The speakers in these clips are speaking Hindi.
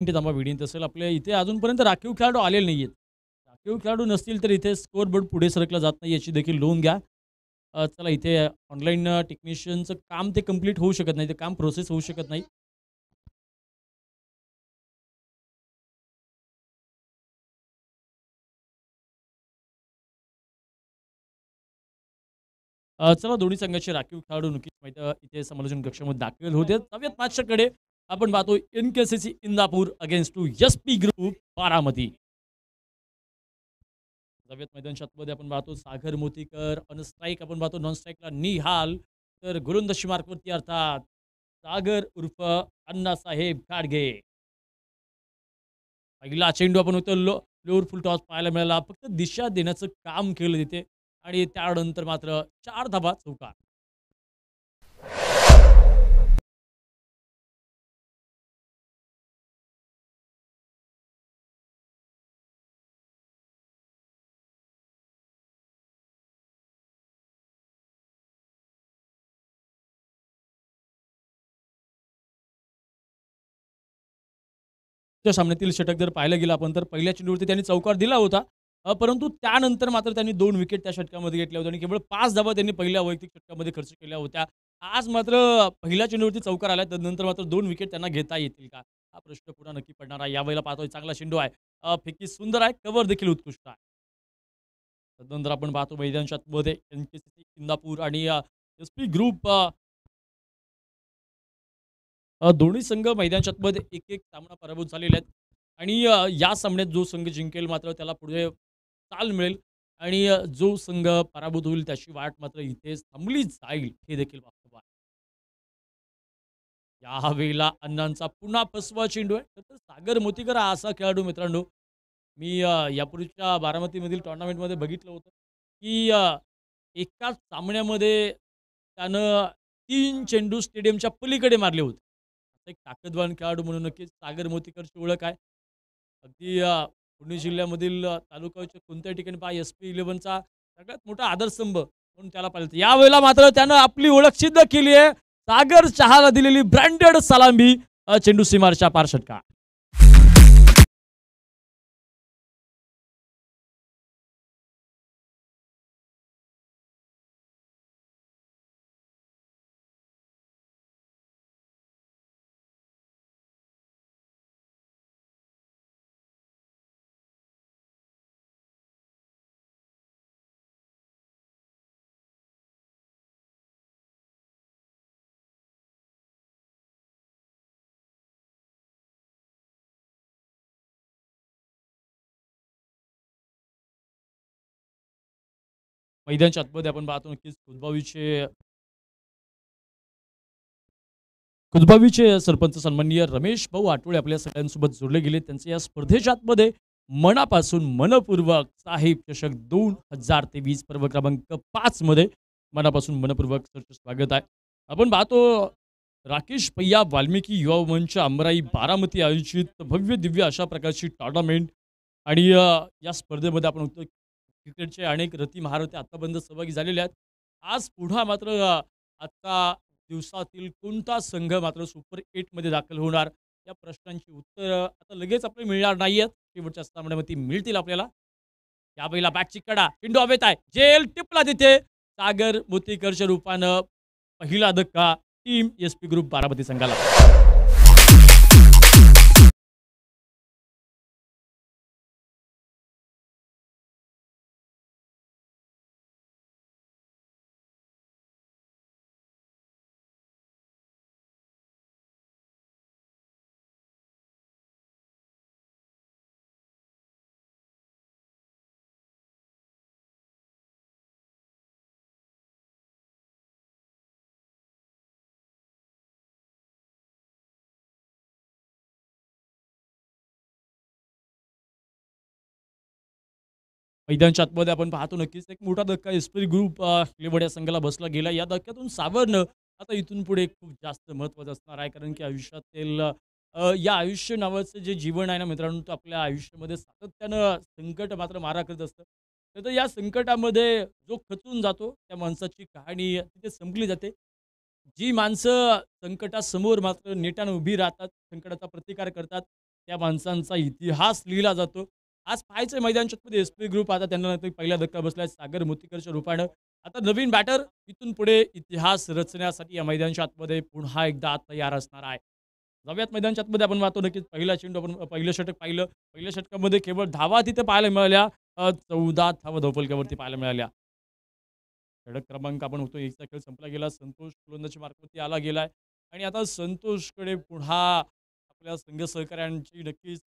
ते थांबा वेडिंग असेल आपल्या इथे अजूनपर्यंत राखीव खेळाडू आलेले नाहीयेत. राखीव खेळाडू नसतील तर इथे स्कोर बोर्ड पुढे सरकला जात नाही याची देखील नोंद घ्या. चला इथे ऑनलाईन टेक्निशियनचं काम ते कंप्लीट होऊ शकत नाही. ते काम प्रोसेस होऊ शकत नाही. चला दोन्ही संघाचे राखीव खेळाडू नक्कीच इथे समालोचन कक्षामध्ये दाखल होते. जाऊयात मॅचच्याकडे. आपण पाहतो NKCC Indapur against to SP group Baramati. जाऊयात मैदानच्या आतमध्ये आपण पाहतो सागर मोतीकर ऑन स्ट्राईक आपण पाहतो नॉन स्ट्राईकला निहाल तर गोलंदाजी मार्कवरती अर्थात सागर उर्फ अण्णासाहेब गाडगे. पहिला चेंडू आपण होतो लोअर फुल टॉस पाहायला मिळाला. फक्त दिशा देण्याचं काम केलं तिथे आणि त्यानंतर मात्र 4 धाबा चौकार. त्या सामन्यातील षटक जर पाहायला गेलं आपण तर पहिल्या चेंडूवरती त्यांनी चौकार दिला होता. परंतु त्यानंतर मात्र त्यांनी 2 विकेट त्या षटकामध्ये घेतल्या होत्या आणि केवळ 5 धावा त्यांनी पहिल्या वैयक्तिक षटकामध्ये खर्च केल्या होत्या. आज मात्र पहिल्या चेंडूवरती चौकार आला त्यानंतर मात्र 2 विकेट त्यांना घेता येतील का? हा प्रश्न पुन्हा नक्की पडणार आहे. यावेळेला पाहतोय चांगला चेंडू आहे. फेकी सुंदर आहे. कव्हर देखील उत्कृष्ट आहे. त्यानंतर आपण पाहतो मैदानच्या आतमध्ये एन-के-सी-सी इंदापूर आणि एस-पी ग्रुप दोन्ही संघ मैदानच्या आतमध्ये एक-एक सामना पराभूत झालेले आहेत आणि या सामन्यात जो संघ जिंकेल मात्र त्याला पुढे चाल मिळेल आणि जो संघ पराभूत होईल त्याची वाट मात्र इथेच थांबली जाईल हे देखील वास्तव आहे. यावेळेला अण्णांचा पुन्हा फसवा चेंडू आहे. तर सागर मोतीकर हा असा खेळाडू मित्रांनो, मी यापूर्वीच्या बारामतीमधील टुर्नामेंटमध्ये बघितलं होतं, की एकाच सामन्यामध्ये त्यानं 3 चेंडू स्टेडियमच्या पलीकडे मारले होते. एक ताकदवान खेळाडू म्हणून नक्कीच सागर मोतीकरची ओळख आहे. अगदी पुणे जिल्ह्यामधील तालुक्याच्या कोणत्याही ठिकाणी पहा एस-पी-11चा सगळ्यात मोठा आधारस्तंभ म्हणून त्याला पाहिलं. यावेळेला मात्र त्यानं आपली ओळख सिद्ध केली आहे. सागर चहाला दिलेली ब्रँडेड सलामी चेंडू सीमारच्या पार षटकार. मैदानच्या आतमध्ये आपण पाहतो नक्कीच कुजबावीचे सरपंच सन्माननीय रमेश भाऊ आठवले आपल्या सगळ्यांसोबत जोडले गेले. त्यांचे या स्पर्धेच्या आतमध्ये मनापासून मनपूर्वक साहेब चषक 2023 पर्व क्रमांक 5 मध्ये मनापासून मनपूर्वक सरचे स्वागत आहे. आपण पाहतो राकेश पय्या वाल्मिकी युवा मंच अमराई बारामती आयोजित भव्य दिव्य अशा प्रकारची टुर्नामेंट आणि या स्पर्धेमध्ये आपण बघतो क्रिकेटचे अनेक रथी महारथी आतापर्यंत सहभागी झालेले आहेत. आज पुढा मात्र आजचा दिवसातील कोणता संघ मात्र सुपर 8 मध्ये दाखल होणार या प्रश्नांची उत्तरं आता लगेच आपल्याला मिळणार नाहीयेत. शेवटच्या सामन्यामध्ये मिळतील आपल्याला. यावेळेला बॅटची कडा चेंडू हवेत आहे. जेल टिपला तिथे सागर मोतीकरच्या रूपानं पहिला धक्का टीम एस-पी ग्रुप बारामती संघाला. मैदानच्या आतमध्ये आपण पाहतो नक्कीच एक मोठा धक्का एस-पी ग्रुप लेवड या संघाला बसला गेला. या धक्क्यातून सावरणं आता इथून पुढे खूप जास्त महत्त्वाचं असणार आहे. कारण की आयुष्यातील या आयुष्य नावाचं जे जीवन आहे ना मित्रांनो, तर आपल्या आयुष्यामध्ये सातत्यानं संकट मात्र मारा करत असतं. तर या संकटामध्ये जो खचून जातो, त्या माणसाची कहाणी तिथे संपली जाते. जी माणसं संकटासमोर मात्र नेटानं उभी राहतात, संकटाचा प्रतिकार करतात, त्या माणसांचा इतिहास लिहिला जातो. आज पाहायचं मैदान चतमध्ये एस-पी ग्रुप आता त्यांना नंतर पहिला धक्का बसलाय सागर मोतीकरच्या रूपानं. आता नवीन बॅटर इथून पुढे इतिहास रचण्यासाठी या मैदानच्या आतमध्ये पुन्हा एकदा तयार असणार आहे. जाऊयात मैदानच्या आतमध्ये आपण पाहतो नक्कीच पहिला चेंडू आपण पहिलं षटक पाहिलं. पहिल्या षटकामध्ये केवळ धावा तिथे पाहायला मिळाल्या. 14 धावा धावफलकावरती पाहायला मिळाल्या. षटक क्रमांक आपण होतो 1चा खेळ संपला गेला. संतोष गोलंदाजी मार्कवरती आला गेलाय आणि आता संतोषकडे पुन्हा आपल्या संघ सहकाऱ्यांची नक्कीच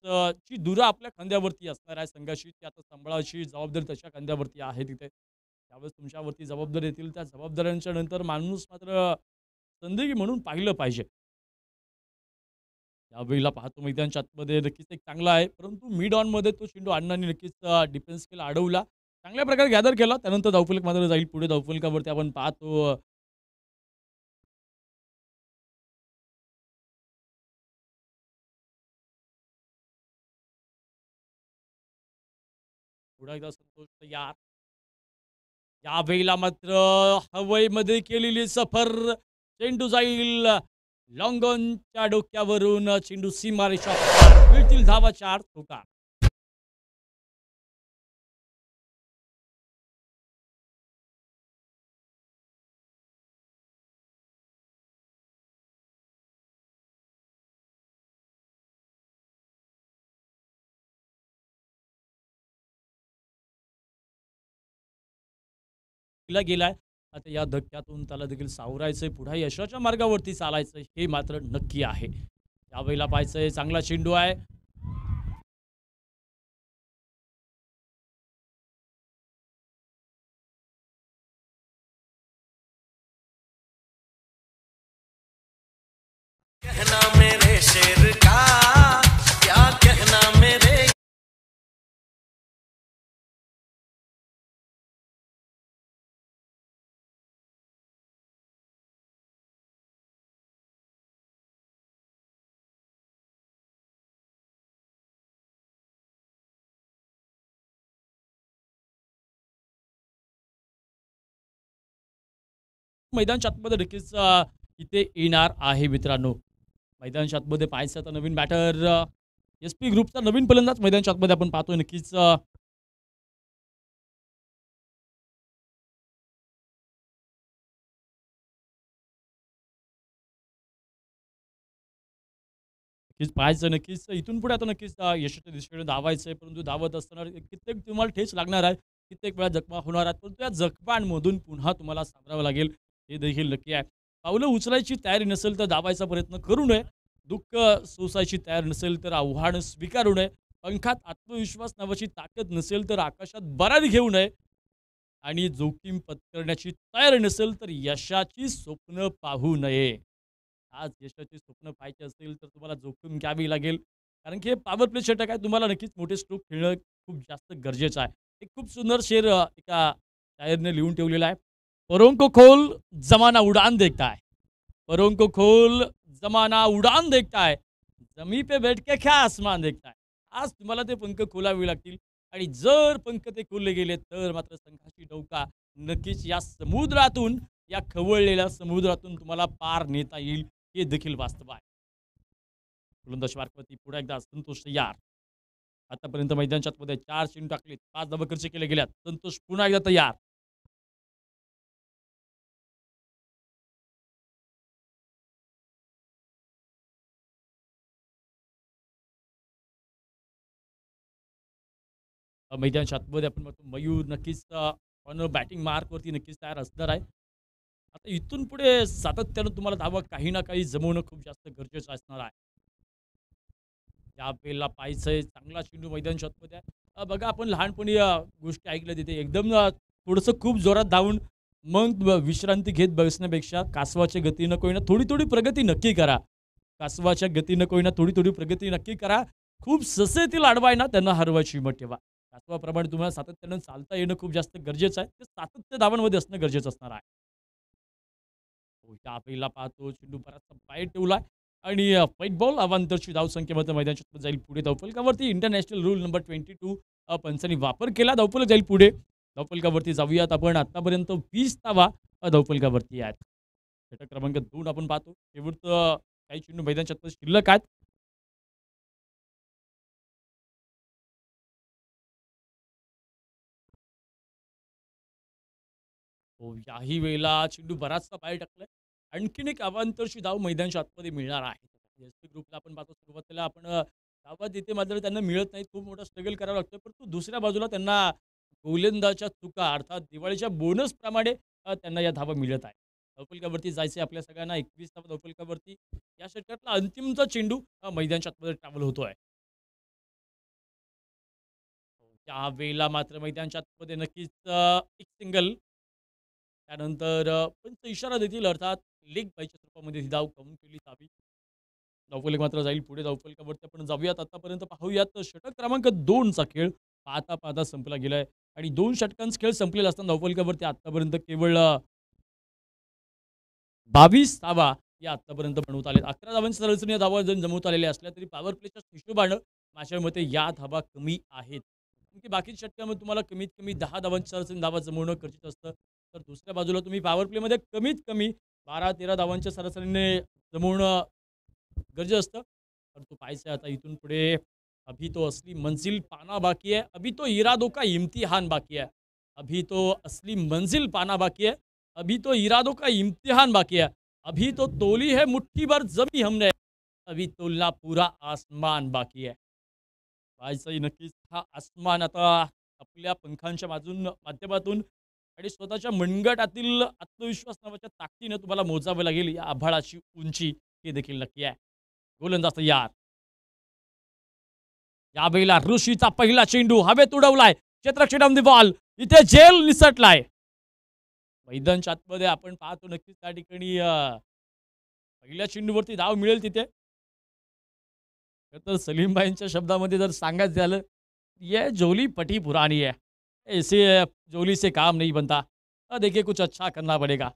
ची धुरा आपल्या खांद्यावरती असणार आहे संघाची. ती आता सांभाळायची जबाबदारी त्याच्या खांद्यावरती आहे तिथे. त्यावेळेस तुमच्यावरती जबाबदारी येतील. त्या जबाबदाऱ्यांच्या नंतर माणूस मात्र संधी म्हणून पाहिलं पाहिजे. यावेळेला पाहतो मैदानच्या आतमध्ये नक्कीच एक चांगला आहे. परंतु मिड ऑनमध्ये तो चेंडू अण्णांनी नक्कीच डिफेन्स केला, अडवला. चांगल्या प्रकारे गॅदर केला. त्यानंतर धावफलक मात्र जाईल पुढे धावफलकावरती आपण पाहतो पुन्हा एकदा संतोष तयार. यावेळेला मात्र हवेमध्ये केलेली सफर. चेंडू जाईल लाँग ऑनच्या डोक्यावरून चेंडू सीमारेषा पार. मिळतील धावा 4 चौकार. ला गेलाय. आता या धक्क्यातून त्याला देखील सावरायचंय. पुन्हा यशाच्या मार्गावरती चालायचं हे मात्र नक्की आहे. यावेळेला पाहायचंय चांगला चेंडू आहे. कहना मेरे शेर का क्या कहना मेरे मैदानच्या आतमध्ये नक्कीच इथे येणार आहे मित्रांनो. मैदानच्या आतमध्ये पाहायचं आता नवीन बॅटर एस-पी ग्रुपचा नवीन फलंदाज मैदानच्या आतमध्ये आपण पाहतोय नक्कीच नक्कीच पाहायचं नक्कीच इथून पुढे आता नक्कीच यशाच्या दिशेने धावायचंय. परंतु धावत असताना कित्येक तुम्हाला ठेच लागणार आहे. कित्येक वेळा जखमा होणार आहेत. परंतु त्या जखमांमधून पुन्हा तुम्हाला सावरावं लागेल हे देखील नक्की आहे. पावलं उचलायची तयारी नसेल तर धावायचा प्रयत्न करू नये. दुःख सोसायची तयार नसेल तर आव्हान स्वीकारू नये. पंखात आत्मविश्वास नावाची ताकद नसेल तर आकाशात बरारी घेऊ नये. आणि जोखीम पत्करण्याची तयारी नसेल तर यशाची स्वप्न पाहू नये. आज यशाची स्वप्न पाहायची असेल तर तुम्हाला जोखीम घ्यावी लागेल. कारण की हे पॉवर प्ले षटक आहे. तुम्हाला नक्कीच मोठे स्ट्रोक खेळणं खूप जास्त गरजेचं आहे. एक खूप सुंदर शेर एका शायरने लिहून ठेवलेला आहे. परों को खोल जमाना उडान देखता है. परों को खोल जमाना उडान देखता है. जमी पे बैठ के क्या आसमान देखता है. आज तुम्हाला ते पंख खोलावे लागतील आणि जर पंख ते खोलले गेले तर मात्र संघाची नौका नक्कीच या समुद्रातून या खवळलेल्या समुद्रातून तुम्हाला पार नेता येईल हे देखील वास्तव आहे. गोलंदाज मार्कवरती पुढे एकदा संतोष तयार. आतापर्यंत मैदानच्या आतमध्ये 4 चेंडू टाकलेत, 5 धावा खर्च केले गेल्यात. संतोष पुन्हा एकदा तयार. मैदानच्या आतमध्ये आपण बघतो मयूर नक्कीच ऑन बॅटिंग मार्कवरती नक्कीच तयार असणार आहे. आता इथून पुढे सातत्यानं तुम्हाला धावा काही ना काही जमवणं खूप जास्त गरजेचं असणार आहे. यावेळेला पाहायचंय चांगला चेंडू मैदानच्या आतमध्ये आहे. बघा आपण लहानपणी गोष्टी ऐकल्या तिथे एकदम थोडंसं खूप जोरात धावून मग विश्रांती घेत बसण्यापेक्षा कासवाच्या गतीनं कोईना थोडी-थोडी प्रगती नक्की करा. कासवाच्या गतीनं कोईना थोडी-थोडी प्रगती नक्की करा. खूप ससे येतील अडवाय ना त्यांना हरवायची हिंमत ठेवा. कासवाप्रमाणे तुम्हाला सातत्यानं चालता येणं खूप जास्त गरजेचं आहे. ते सातत्य धावांमध्ये असणं गरजेचं असणार आहे. हो, यावेळेला पाहतो चेंडू बराचसा बाहेर ठेवलाय आणि व्हाईट बॉल अवांतरची धावसंख्येमध्ये मैदानाच्या जाईल पुढे धावफलकावरती इंटरनॅशनल रूल नंबर 22 पंचांनी वापर केला. धावफलक जाईल पुढे. धावफलकावरती जाऊयात आपण. आतापर्यंत 20 धावा धावफलकावरती आहेत. षटक क्रमांक 2 आपण पाहतो. शेवटचं काही चेंडू मैदानाच्या शिल्लक आहेत. हो, याही वेळेला चेंडू बराचसा बाहेर टाकलाय. आणखीन एक अवांतरची धाव मैदानाच्या आतमध्ये मिळणार आहे. एस-पी ग्रुपला आपण पाहतो सुरुवातीला आपण धावा तिथे मात्र त्यांना मिळत नाहीत. खूप मोठा स्ट्रगल करावा लागतो. परंतु दुसऱ्या बाजूला त्यांना गोलंदाजच्या चुका अर्थात दिवाळीच्या बोनसप्रमाणे त्यांना या धावा मिळत आहेत. धावफलकावरती जायचे आपल्या सगळ्यांना 21 धावा धावफलकावरती. या षटकातला अंतिमचा चेंडू मैदानाच्या आतमध्ये ट्रॅव्हल होतोय. त्यावेळेला मात्र मैदानाच्या आतमध्ये नक्कीच एक सिंगल त्यानंतर पंच इशारा देतील अर्थात लेग बायच्या रूपामध्ये ही धाव काउंट केली जावी. धावफलक मात्र जाईल पुढे धावफलकावरती आपण जाऊयात आतापर्यंत पाहूयात षटक क्रमांक 2 चा खेळ पाहता पाहता संपला गेलाय आणि 2 षटकांचा खेळ संपलेला असताना धावफलकावरती आतापर्यंत केवळ 22 धावा या आतापर्यंत बनवत आलेत. 11 धावांच्या सरासरी या धावा जर जमवत आलेल्या असल्या तरी पॉवर प्लेच्या हिशोबानं माझ्या मते या धावा कमी आहेत. कारण की बाकी षटकामध्ये तुम्हाला कमीत कमी 10 धावांच्या सरासरी धावा जमवणं गरजेचं असतं. तर दुसऱ्या बाजूला तुम्ही पॉवर प्लेमध्ये कमीत कमी 12-13 धावांच्या सरासरीने जमवणं गरजेचं असतं. परंतु पाहायचं आता इथून पुढे अभी तो असली मंजिल पाना बाकी है, अभी तो इरादों का इम्तिहान बाकी है, अभी तो असली मंजिल पाना बाकी है, अभी तो इरादों का इम्तिहान बाकी है, अभी तो तोली है मुट्ठी भर जमी हमने, अभी तोलना पूरा आसमान बाकी है. पाहायचं नक्कीच हा आसमान आता आपल्या पंखांच्या माध्यमातून आणि स्वतःच्या मनगटातील आत्मविश्वास नावाच्या ताकदीने तुम्हाला मोजावं लागेल या आभाळाची उंची हे देखील नक्की आहे. गोलंदाज तयार. यावेळेला ऋषीचा पहिला चेंडू हवेत उडवलाय. क्षेत्ररक्षण बॉल इथे जेल निसटलाय. मैदानाच्या आतमध्ये आपण पाहतो नक्कीच त्या ठिकाणी पहिल्या चेंडूवरती धाव मिळेल तिथे. तर सलीमभाईंच्या शब्दामध्ये जर सांगायचं झालं ये जोली पटी पुरानी है, ऐसे जोली से काम नहीं बनता, देखिए कुछ अच्छा करना पडेगा.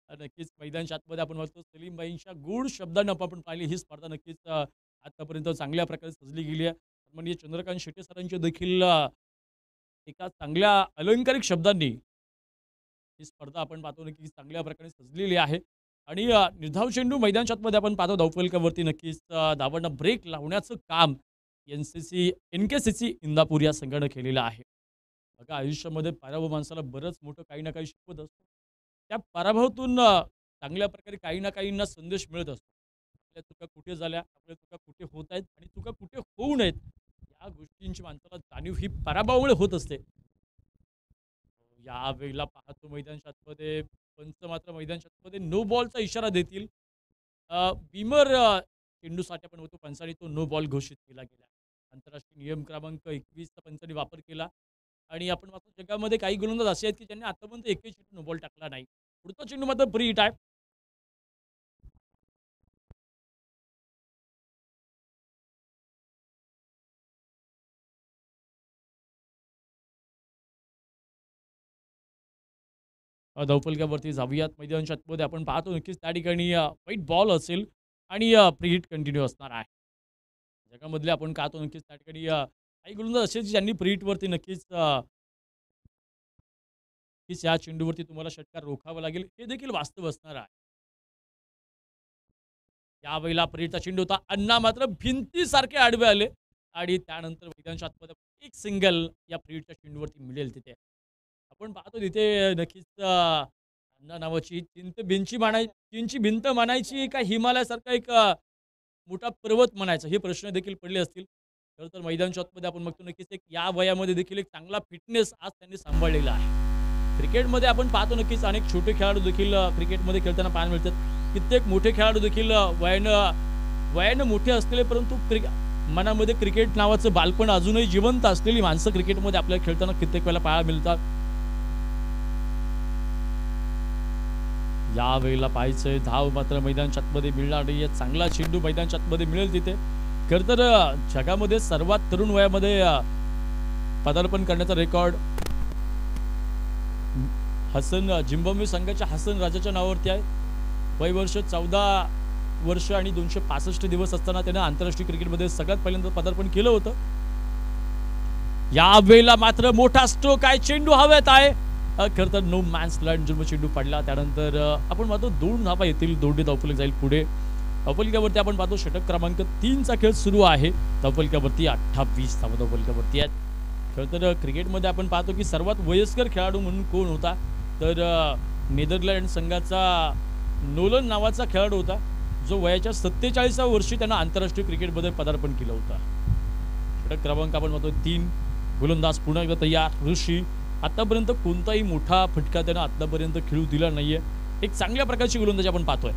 नक्कीच मैदानाच्या आतमध्ये आपण बघतो सलीमभाईंच्या गूढ शब्दांना आपण पाहिली ही स्पर्धा नक्कीच आतापर्यंत चांगल्या प्रकारे सजली गेली आहे. म्हणजे चंद्रकांत शेटे सरांचे देखील एका चांगल्या अलंकारिक शब्दांनी ही स्पर्धा आपण पाहतो नक्की चांगल्या प्रकारे सजलेली आहे. आणि निर्धाव चेंडू मैदानाच्या आतमध्ये आपण पाहतो धावफलकावरती नक्कीच धावांना ब्रेक लावण्याचं काम NKCC इंदापूर या संघानं केलेलं आहे. बघा आयुष्यामध्ये पराभव माणसाला बरंच मोठं काही ना काही शिकवत असतो. त्या पराभवातून चांगल्या प्रकारे काही ना काहींना संदेश मिळत असतो. आपल्या चुका कुठे झाल्या, आपल्या चुका कुठे होत आहेत आणि चुका कुठे होऊ नयेत या गोष्टींची माणसाला जाणीव ही पराभवामुळे होत असते. या वेळेला पाहतो मैदानाच्या आतमध्ये पंच मात्र मैदानाच्या आतमध्ये नो बॉलचा इशारा देतील. बीमर चेंडूसाठी आपण होतो पंचाने तो नो बॉल घोषित केला गेला. आंतरराष्ट्रीय नियम क्रमांक 21 चा पंचाने वापर केला आणि आपण पाहतो जगामध्ये काही गोलंदाज असे आहेत की ज्यांनी आतापर्यंत एकही चेंडू नो बॉल टाकला नाही. पुढचा चेंडू मात्र फ्री हिट आहे. धावफलकावरती जाऊयात मैदानाच्या आतमध्ये आपण पाहतो नक्कीच त्या ठिकाणी व्हाईट बॉल असेल आणि फ्री हिट कंटिन्यू असणार आहे. जगामधले आपण पाहतो नक्कीच त्या ठिकाणी काही गोलंदाज असे ज्यांनी फ्री हिटवरती नक्कीच या चेंडूवरती तुम्हाला षटकार रोखावा लागेल हे देखील वास्तव असणार आहे. यावेळेला फ्री हिटचा चेंडू होता. अण्णा मात्र भिंतीसारखे आडवे आले आणि त्यानंतर मैदानाच्या आतमध्ये एक सिंगल या फ्री हिटच्या चेंडूवरती मिळेल तिथे. आपण पाहतो तिथे नक्कीच अण्णा नावाची चीनची भिंत म्हणायची का हिमालयासारखा एक मोठा पर्वत म्हणायचा हे प्रश्न देखील पडले असतील. तर मैदानाच्या आतमध्ये आपण बघतो नक्कीच एक या वयामध्ये देखील एक चांगला फिटनेस आज त्यांनी सांभाळलेला आहे. क्रिकेटमध्ये आपण पाहतो नक्कीच अनेक छोटे खेळाडू देखील क्रिकेटमध्ये खेळताना पाहायला मिळतात. कित्येक मोठे खेळाडू देखील वयानं मोठे असलेले परंतु मनामध्ये क्रिकेट नावाचं बालपण अजूनही जिवंत असलेली माणसं क्रिकेटमध्ये आपल्याला खेळताना कित्येक वेळेला पाहायला मिळतात. या वेळेला पाहायचंय धाव मात्र मैदानाच्या आतमध्ये मिळणार नाहीये. चांगला चेंडू मैदानाच्या आतमध्ये मिळेल तिथे. खरं तर जगामध्ये सर्वात तरुण वयामध्ये पदार्पण करण्याचा रेकॉर्ड झिम्बाब्वे संघाच्या हसन राजाच्या नावावरती आहे. वय वर्ष 14 वर्ष आणि 265 दिवस असताना त्यानं आंतरराष्ट्रीय क्रिकेटमध्ये सगळ्यात पहिल्यांदा पदार्पण केलं होतं. या वेळेला मात्र मोठा स्ट्रोक आहे. चेंडू हवेत आहे. खरं तर नो मॅन्स लँड जो चेंडू पडला त्यानंतर आपण पाहतो 2 धावा येतील. 2 धावफलक जाईल पुढे. धावफलकावरती आपण पाहतो षटक क्रमांक 3 चा खेळ सुरू आहे. धावफलकावरती 28 धावा धावफलकावरती आहेत. खरं तर क्रिकेटमध्ये आपण पाहतो की सर्वात वयस्कर खेळाडू म्हणून कोण होता तर नेदरलँड संघाचा नोलन नावाचा खेळाडू होता जो वयाच्या 47व्या वर्षी त्यानं आंतरराष्ट्रीय क्रिकेटमध्ये पदार्पण केलं होतं. षटक क्रमांक आपण पाहतो 3. गोलंदाज पुन्हा एकदा तयार. ऋषी आतापर्यंत कोणताही मोठा फटका त्यानं आतापर्यंत खेळू दिला नाहीये. एक चांगल्या प्रकारची गोलंदाजी आपण पाहतोय.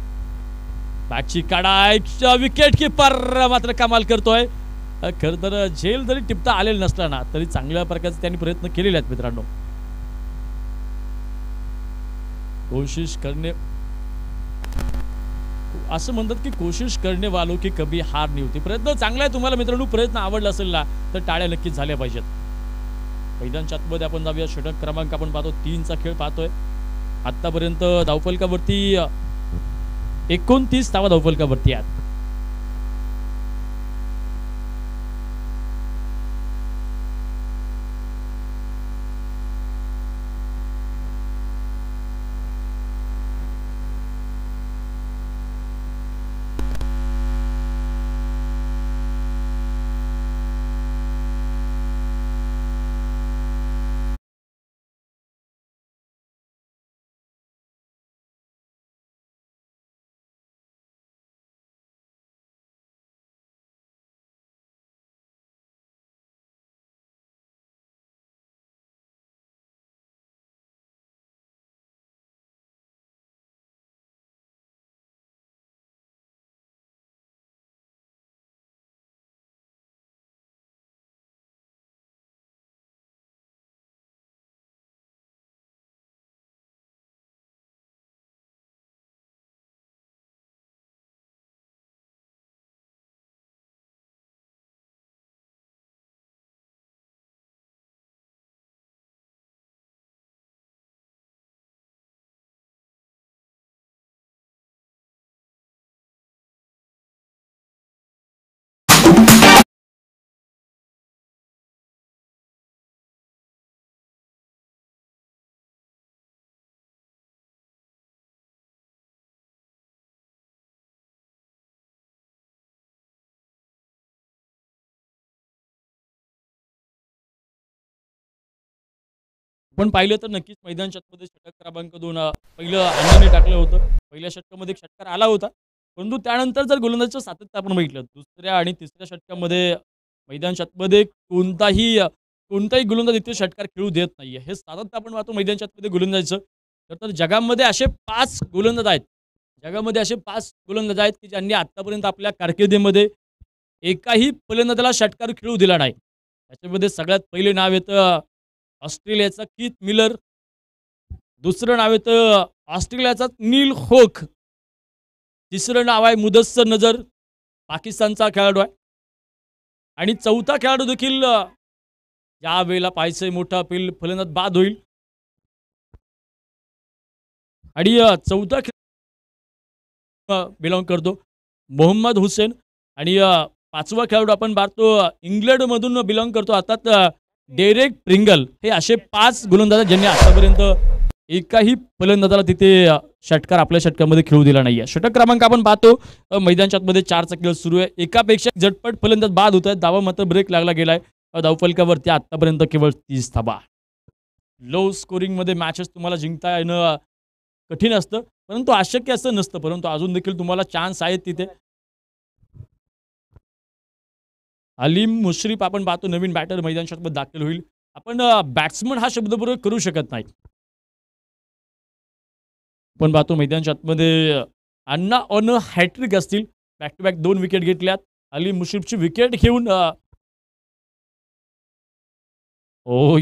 बॅटची काढाय विकेट कीपर मात्र कमाल करतोय. खरं तर झेल जरी टिपता आलेला नसला ना तरी चांगल्या प्रकारचे त्यांनी प्रयत्न केलेले आहेत मित्रांनो. कोशिश करणे असं म्हणतात की कोशिश करणे वालो की कभी हार नाही होती. प्रयत्न चांगला आहे तुम्हाला मित्रांनो, प्रयत्न आवडला असेल ना तर टाळ्या नक्कीच झाल्या पाहिजेत. मैदानच्या आतमध्ये आपण जाऊया. षटक क्रमांक आपण पाहतो 3चा खेळ पाहतोय. आतापर्यंत धावफलकावरती 29 धावा धावफलकावरती आहेत. पण पाहिलं तर नक्कीच मैदानच्या आतमध्ये षटक क्रमांक 2 पहिलं अण्णांनी टाकलं होतं. पहिल्या षटकामध्ये एक षटकार आला होता. परंतु त्यानंतर जर गोलंदाजीचं सातत्य आपण बघितलं दुसऱ्या आणि तिसऱ्या षटकामध्ये मैदानच्या आतमध्ये कोणताही गोलंदाज इथे षटकार खेळू देत नाहीये. हे सातत्य आपण पाहतो मैदानच्या आतमध्ये गोलंदाजीचं. तर जगामध्ये असे 5 गोलंदाज आहेत. जगामध्ये असे 5 गोलंदाज आहेत की ज्यांनी आतापर्यंत आपल्या कारकिर्दीमध्ये एकाही फलंदाजाला षटकार खेळू दिला नाही. त्याच्यामध्ये सगळ्यात पहिले नाव येतं ऑस्ट्रेलियाचा कीथ मिलर. दुसरं नाव येतं ऑस्ट्रेलियाचा नील होक. तिसरं नाव आहे मुदस्सर नजर, पाकिस्तानचा खेळाडू आहे. आणि चौथा खेळाडू देखील यावेळेला पाहायचंय मोठा फलंदाज बाद होईल. आणि चौथा बिलॉंग करतो मोहम्मद हुसेन. आणि 5वा खेळाडू आपण पाहतो इंग्लंडमधून बिलॉंग करतो अर्थात डेरेक प्रिंगल. हे असे 5 गोलंदाज ज्यांनी आतापर्यंत एकाही फलंदाजाला तिथे षटकार आपल्या षटकामध्ये खेळू दिला नाहीये. षटक क्रमांक आपण पाहतो मैदानच्या आतमध्ये 4चा खेळ सुरू आहे. एकापेक्षा झटपट फलंदाज बाद होत आहेत. धावा मात्र ब्रेक लागला गेलाय. धावफलकावरती आतापर्यंत केवळ 30 धावा. लो स्कोरिंगमध्ये मॅचेस तुम्हाला जिंकता येणं कठीण असतं, परंतु अशक्य असं नसतं. परंतु अजून देखील तुम्हाला चान्स आहेत तिथे. अलीम मुश्रीफ आपण पाहतो नवीन बॅटर मैदानच्या आतमध्ये दाखल होईल. आपण बॅट्समन हा शब्द बरोबर करू शकत नाही. आपण पाहतो मैदानच्या आतमध्ये अण्णा ऑन हॅट्रिक असतील. बॅक टू बॅक 2 विकेट घेतल्यात. अलीम मुश्रीफची विकेट घेऊन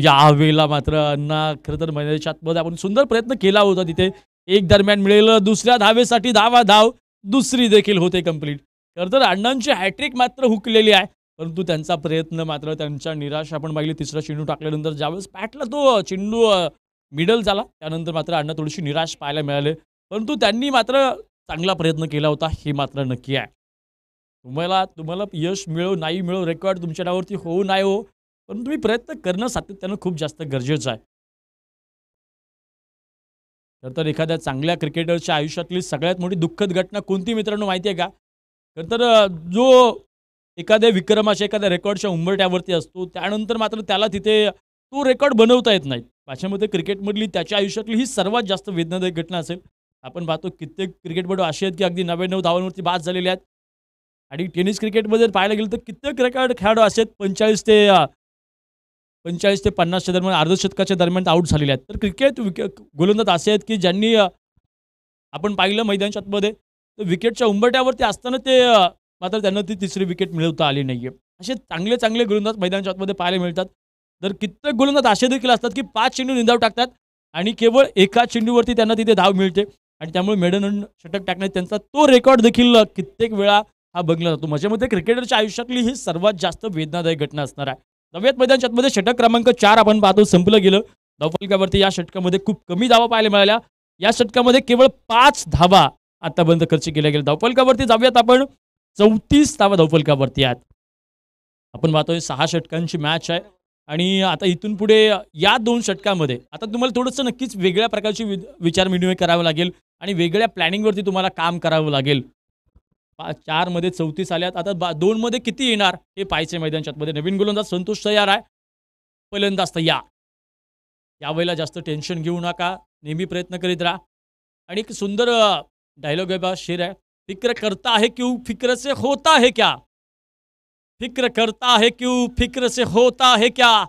यावेळेला मात्र अण्णा खरं तर मैदानाच्या आतमध्ये आपण सुंदर प्रयत्न केला होता तिथे. एक दरम्यान मिळेल दुसऱ्या धावेसाठी धाव दुसरी देखील होते कंप्लीट. खरं तर अण्णांची हॅट्रिक मात्र हुकलेली आहे, परंतु त्यांचा प्रयत्न मात्र त्यांच्या निराश आपण पाहिली. तिसरा चेंडू टाकल्यानंतर ज्यावेळेस बॅटला तो चेंडू मिडल झाला त्यानंतर मात्र अण्णा थोडीशी निराश पाहायला मिळाले. परंतु त्यांनी मात्र चांगला प्रयत्न केला होता हे मात्र नक्की आहे. तुम्हाला यश मिळो नाही मिळो, रेकॉर्ड तुमच्या नावावरती हो नाही हो, पण तुम्ही प्रयत्न करणं सातत्यानं खूप जास्त गरजेचं आहे. तर एखाद्या चांगल्या क्रिकेटरच्या आयुष्यातली सगळ्यात मोठी दुःखद घटना कोणती मित्रांनो माहिती आहे का? तर जो एखाद्या विक्रमाच्या, एखाद्या रेकॉर्डच्या उंबरठ्यावरती असतो. त्यानंतर मात्र त्याला तिथे तो रेकॉर्ड बनवता येत नाही. माझ्या मते क्रिकेटमधली त्याच्या आयुष्यातली ही सर्वात जास्त वेदनादायक घटना असेल. आपण पाहतो कित्येक क्रिकेटपटू असे आहेत, की अगदी 99 धावांवरती बाद झालेले आहेत. आणि टेनिस क्रिकेटमध्ये पाहायला गेलं तर कित्येक रेकॉर्ड खेळाडू असे आहेत 45 ते 50च्या दरम्यान, अर्धशतकाच्या दरम्यान आउट झालेले आहेत. तर गोलंदाज असे आहेत, की ज्यांनी आपण पाहिलं मैदानाच्या आतमध्ये तर विकेटच्या उंबरठ्यावरती असताना मात्र त्यांना ती तिसरी विकेट मिळवता आली नाहीये. असे चांगले गोलंदाज मैदानाच्या आतमध्ये पाहायला मिळतात. तर कित्येक गोलंदाज असे देखील असतात, की 5 चेंडू निंदाव टाकतात आणि केवळ एका चेंडूवरती त्यांना तिथे धाव मिळते आणि त्यामुळे मेडन षटक टाकण्यात त्यांचा तो रेकॉर्ड देखील कित्येक वेळा हा बघला जातो. माझ्या मते क्रिकेटरच्या आयुष्यातली ही सर्वात जास्त वेदनादायक घटना असणार आहे. नवव्यात मैदानाच्या आतमध्ये षटक क्रमांक 4 आपण पाहतो संपलं गेलं. धावफलकावरती या षटकामध्ये खूप कमी धावा पाहायला मिळाल्या. या षटकामध्ये केवळ 5 धावा आतापर्यंत खर्च केल्या गेल्या. धावफलकावरती जाऊयात आपण. 34 धावा धावफलकावरती आहेत. आपण पाहतोय 6 षटकांची मॅच आहे आणि आता इथून पुढे या 2 षटकामध्ये आता तुम्हाला थोडंसं नक्कीच वेगळ्या प्रकारची विचार-विनिमय करावा लागेल आणि वेगळ्या प्लॅनिंगवरती तुम्हाला काम करावं लागेल. 4 मध्ये 34 आल्यात. आता 2 मध्ये किती येणार हे पाहायचे मैदानाच्या आतमध्ये. नवीन गोलंदाज संतोष तयार आहे. फलंदाज तयार. यावेळेला जास्त टेन्शन घेऊ नका. नेहमी प्रयत्न करीत राहा. आणि एक सुंदर डायलॉग आहे बा, शेर आहे. फिक्र करता है क्यों फिक्र से होता है क्या? फिक्र करता है क्यों फिक्र से होता है क्या?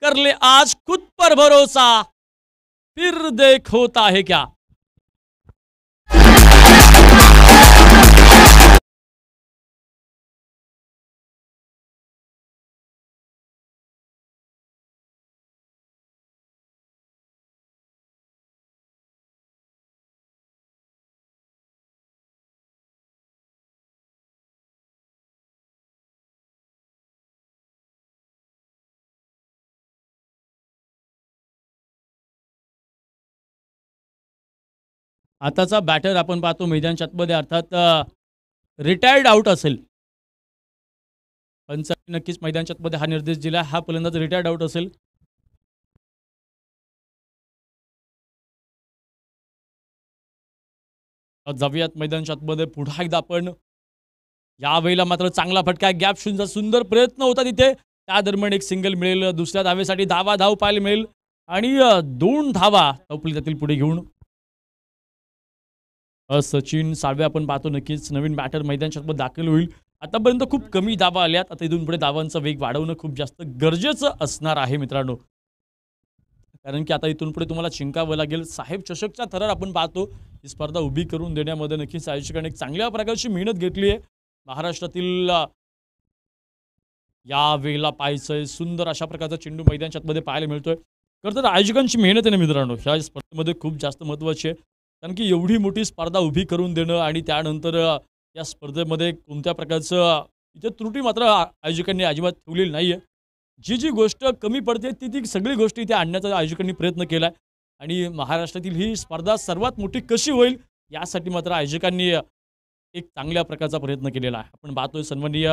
कर ले आज खुद पर भरोसा फिर देख होता है क्या? आताचा बॅटर आपण पाहतो मैदानाच्या आतमध्ये अर्थात रिटायर्ड आउट असेल. पंचांनी नक्कीच मैदानाच्या आतमध्ये हा निर्देश दिला. हा फलंदाज रिटायर्ड आउट असेल. जाऊयात मैदानाच्या आतमध्ये पुन्हा एकदा आपण. यावेळेला मात्र चांगला फटका, गॅप शून्यचा सुंदर प्रयत्न होता तिथे. त्या दरम्यान एक सिंगल मिळेल. दुसऱ्या धावेसाठी धाव पाहायला मिळेल आणि 2 धावा त्यातील पुढे घेऊन सचिन साळवे आपण पाहतो नक्कीच नवीन बॅटर मैदानाच्या आतमध्ये दाखल होईल. आतापर्यंत खूप कमी धावा आल्यात. आता इथून पुढे धावांचा वेग वाढवणं खूप जास्त गरजेचं असणार आहे मित्रांनो. कारण की आता इथून पुढे तुम्हाला जिंकावं लागेल. साहेब चषकचा थरार आपण पाहतो. ही स्पर्धा उभी करून देण्यामध्ये नक्कीच आयोजकांनी एक चांगल्या प्रकारची मेहनत घेतली आहे. महाराष्ट्रातील या वेळेला पाहायचंय सुंदर अशा प्रकारचा चेंडू मैदानाच्या आतमध्ये पाहायला मिळतोय. खरं तर आयोजकांची मेहनत आहे ना मित्रांनो, ह्या स्पर्धेमध्ये खूप जास्त महत्त्वाची आहे. कारण की एवढी मोठी स्पर्धा उभी करून देणं आणि त्यानंतर या स्पर्धेमध्ये कोणत्या प्रकारचं इथे त्रुटी मात्र आयोजकांनी अजिबात ठेवलेली नाहीये. जी गोष्ट कमी पडते ती सगळी गोष्टी इथे आणण्याचा आयोजकांनी प्रयत्न केलाय आणि महाराष्ट्रातील ही स्पर्धा सर्वात मोठी कशी होईल यासाठी मात्र आयोजकांनी एक चांगल्या प्रकारचा प्रयत्न केलेला आहे. आपण पाहतोय सन्माननीय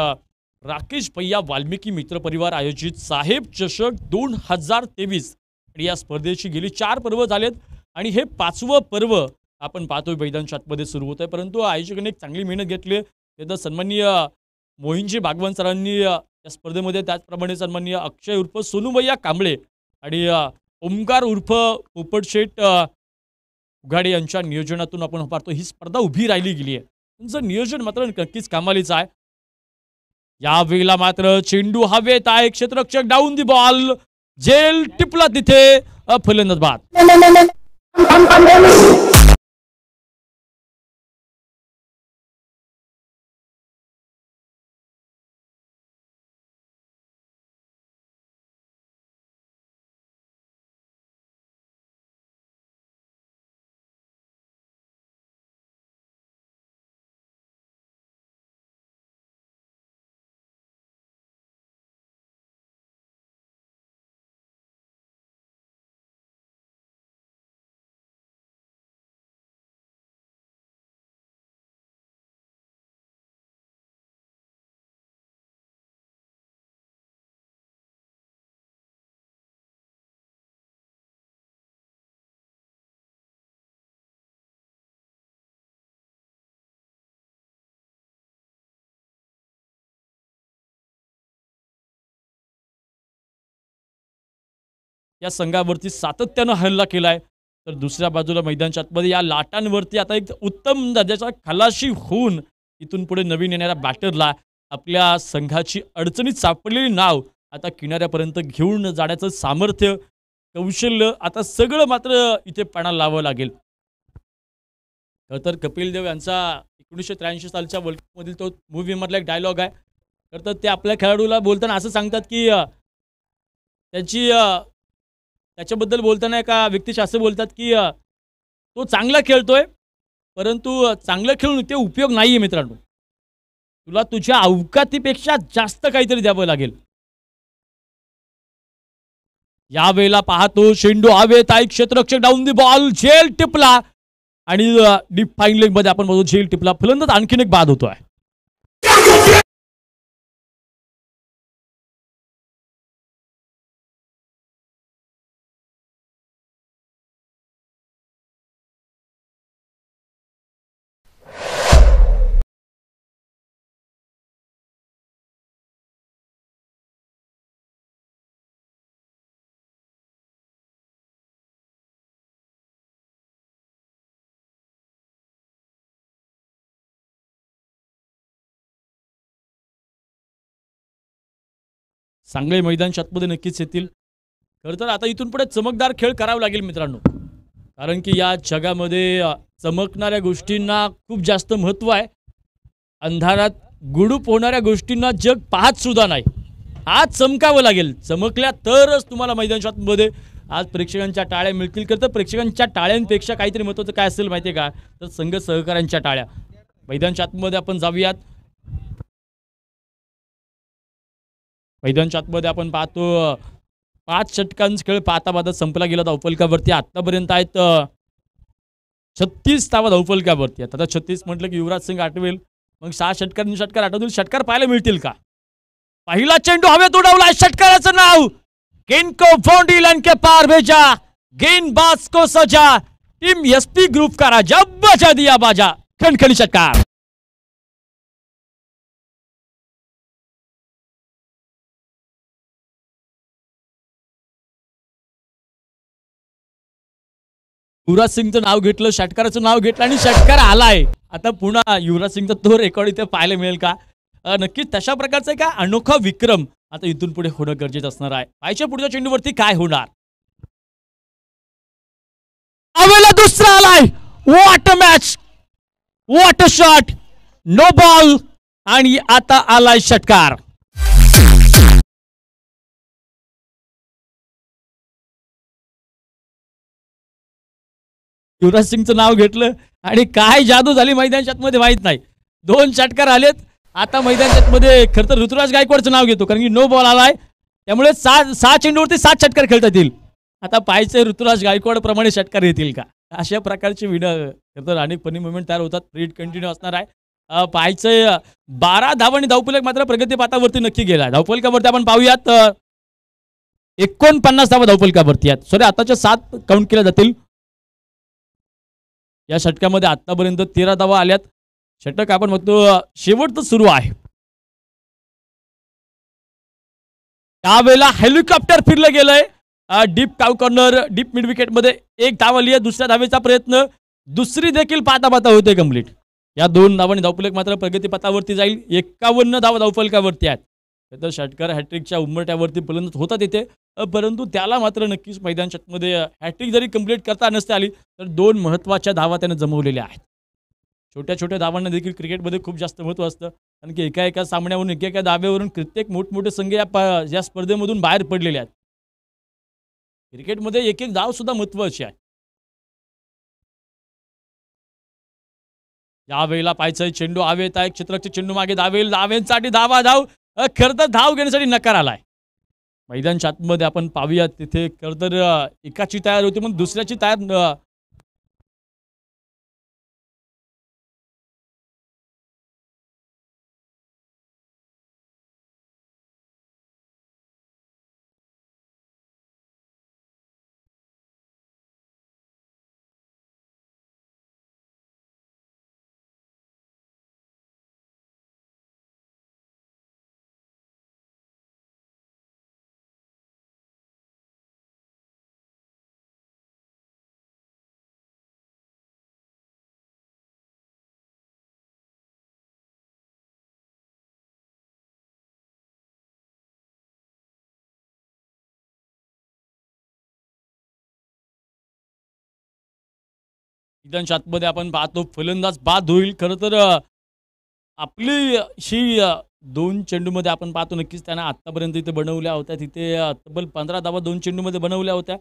राकेश भैया वाल्मिकी मित्र परिवार आयोजित साहेब चषक 2023 आणि या स्पर्धेची गेली 4 पर्व झालेत आणि हे 5वं पर्व आपण पाहतोय मैदानाच्या आतमध्ये सुरू होत आहे. परंतु आयोजकांनी एक चांगली मेहनत घेतली आहे. तर सन्माननीय मोहिनजी बागवान सरांनी या स्पर्धेमध्ये, त्याचप्रमाणे सन्माननीय अक्षय उर्फ सोनूभैया कांबळे आणि ओमकार उर्फ पोपटशेठ उघाडे यांच्या नियोजनातून आपण पाहतो ही स्पर्धा उभी राहिली गेली आहे. त्यांचं नियोजन मात्र नक्कीच कमालीचं आहे. यावेळेला मात्र चेंडू हवेत आहे. क्षेत्ररक्षक डाऊन दी बॉल, झेल टिपला तिथे, फलंदाज बाद. या संघावरती सातत्यानं हल्ला केलाय. तर दुसऱ्या बाजूला मैदानच्या आतमध्ये या लाटांवरती आता एक उत्तम दर्जाचा खलाशी होऊन इथून पुढे नवीन येणाऱ्या बॅटरला आपल्या संघाची अडचणीत सापडलेली नाव आता किनाऱ्यापर्यंत घेऊन जाण्याचं सामर्थ्य, कौशल्य आता सगळं मात्र इथे पणाला लावावं लागेल. खरं तर कपिल देव यांचा 1983 सालच्या वर्ल्ड कपमधील तो मूव्हीमधला एक डायलॉग आहे. तर ते आपल्या खेळाडूला बोलताना असं सांगतात, की त्याची त्याच्याबद्दल बोलताना एका व्यक्तीशी असं बोलतात, की तो चांगला खेळतोय, परंतु चांगलं खेळून ते उपयोग नाहीये मित्रांनो. तुला तुझ्या अवकातीपेक्षा जास्त काहीतरी द्यावं लागेल. यावेळेला पाहतो शेंडू हवेत आहे, क्षेत्ररक्षक डाऊन दी बॉल, झेल टिपला आणि डीप फाईन लेग मध्ये आपण बघतो झेल टिपला. फलंदाज आणखीन एक बाद होतोय. चांगले मैदान आतमध्ये नक्कीच येतील. खरं तर आता इथून पुढे चमकदार खेळ करावा लागेल मित्रांनो. कारण की या जगामध्ये चमकणाऱ्या गोष्टींना खूप जास्त महत्त्व आहे. अंधारात गुडूप होणाऱ्या गोष्टींना जग पाहत सुद्धा नाही. आज चमकावं लागेल. चमकल्या तरच तुम्हाला मैदानच्या आतमध्ये आज प्रेक्षकांच्या टाळ्या मिळतील. खरं तर प्रेक्षकांच्या टाळ्यांपेक्षा काहीतरी महत्त्वाचं काय असेल माहिती आहे का? तर संघ सहकाऱ्यांच्या टाळ्या. मैदानच्या आतमध्ये आपण जाऊयात. मैदानच्या आतमध्ये आपण पाहतो 5 षटकांचा खेळ पाहता संपला गेला धावफलकावरती. आत्तापर्यंत आहेत 36 धावा धावफलकावरती आहेत. आता 36 म्हटलं की युवराज सिंग आठवेल. मग 6 षटकांनी षटकार आठवतील. षटकार पाहायला मिळतील का? पहिला चेंडू हवेत उडवला. षटकाराचं नाव किनको फोंडी लाइन के पार भेजा, गेंदबाज को सजा, टीम एसपी ग्रुप का राजा बजा दिया बाजा. खणखणी षटकार. युवराज सिंगचं नाव घेतलं, षटकाराचं नाव घेतलं आणि षटकार आलाय. आता पुन्हा युवराज सिंगचा तो रेकॉर्ड इथे पाहायला मिळेल का? नक्कीच तशा प्रकारचा का अनोखा विक्रम आता इथून पुढे होणं गरजेचं असणार आहे. पाहायच्या पुढच्या चेंडूवरती काय होणार. अवेला दुसरा आलाय. What a match, what a shot, no ball आणि आता आलाय षटकार. युवराज सिंगचं नाव घेतलं आणि काय जादू झाली मैदानात मध्ये माहित नाही. 2 षटकार आलेत. आता मैदानात मध्ये खरं तर ऋतुराज गायकवाडचं नाव घेतो कारण की नो बॉल आलाय. त्यामुळे 6 चेंडूवरती 7 षटकार खेळता येतील. आता पाहायचं ऋतुराज गायकवाड प्रमाणे षटकार येतील का? अशा प्रकारचे खरं तर अनेक फनी मुवमेंट तयार होतात. रीड कंटिन्यू असणार आहे. पाहायचं 12 धावांनी धावफलक मात्र प्रगतीपथावरती नक्की गेला. धावफलकावरती आपण पाहूयात 49 धावा धावफलकावरती आहेत. सॉरी आताच्या 7 काउंट केल्या जातील. या षटकामध्ये आतापर्यंत 13 धावा आल्यात. षटक आपण बघतो शेवटचं सुरू आहे. त्यावेळेला हेलिकॉप्टर फिरलं गेलंय. डीप काव कॉर्नर, डीप मिड विकेट मध्ये 1 धाव आली आहे. दुसऱ्या धावेचा प्रयत्न, दुसरी देखील पाहता होते कंप्लीट. या 2 धावांनी धावफलक मात्र प्रगतीपथावरती जाईल. 51 धावा धावफलकावरती आहेत. तर षटकार हॅट्रिकच्या उंबरट्यावरती फलंदाज होता तिथे, परंतु त्याला मात्र नक्कीच मैदानामध्ये हॅट्रिक जरी कंप्लीट करता नसते आली तर 2 महत्त्वाच्या धावा त्याने जमवलेल्या आहेत. छोट्या छोट्या धावांना देखील क्रिकेटमध्ये खूप जास्त महत्त्व असतं. कारण की एका सामन्यावरून एका धाब्यावरून कित्येक मोठमोठे संघ या स्पर्धेमधून बाहेर पडलेले आहेत. क्रिकेटमध्ये एक धाव सुद्धा महत्त्वाची आहे. यावेळेला पाहायचं चेंडू हवेत आहे. क्षेत्ररक्षक चेंडू मागे धावेसाठी धाव खरं तर धाव घेण्यासाठी नकार आलाय. मैदानच्या आतमध्ये आपण पाहूयात तिथे खरं तर एकाची तयार होती मग दुसऱ्याची तयार मैदानच्या आतमध्ये आपण पाहतो फलंदाज बाद होईल. खरं तर आपली ही 2 चेंडूमध्ये आपण पाहतो नक्कीच त्यानं आत्तापर्यंत इथे बनवल्या होत्या. तिथे तब्बल 15 धावा 2 चेंडूमध्ये बनवल्या होत्या.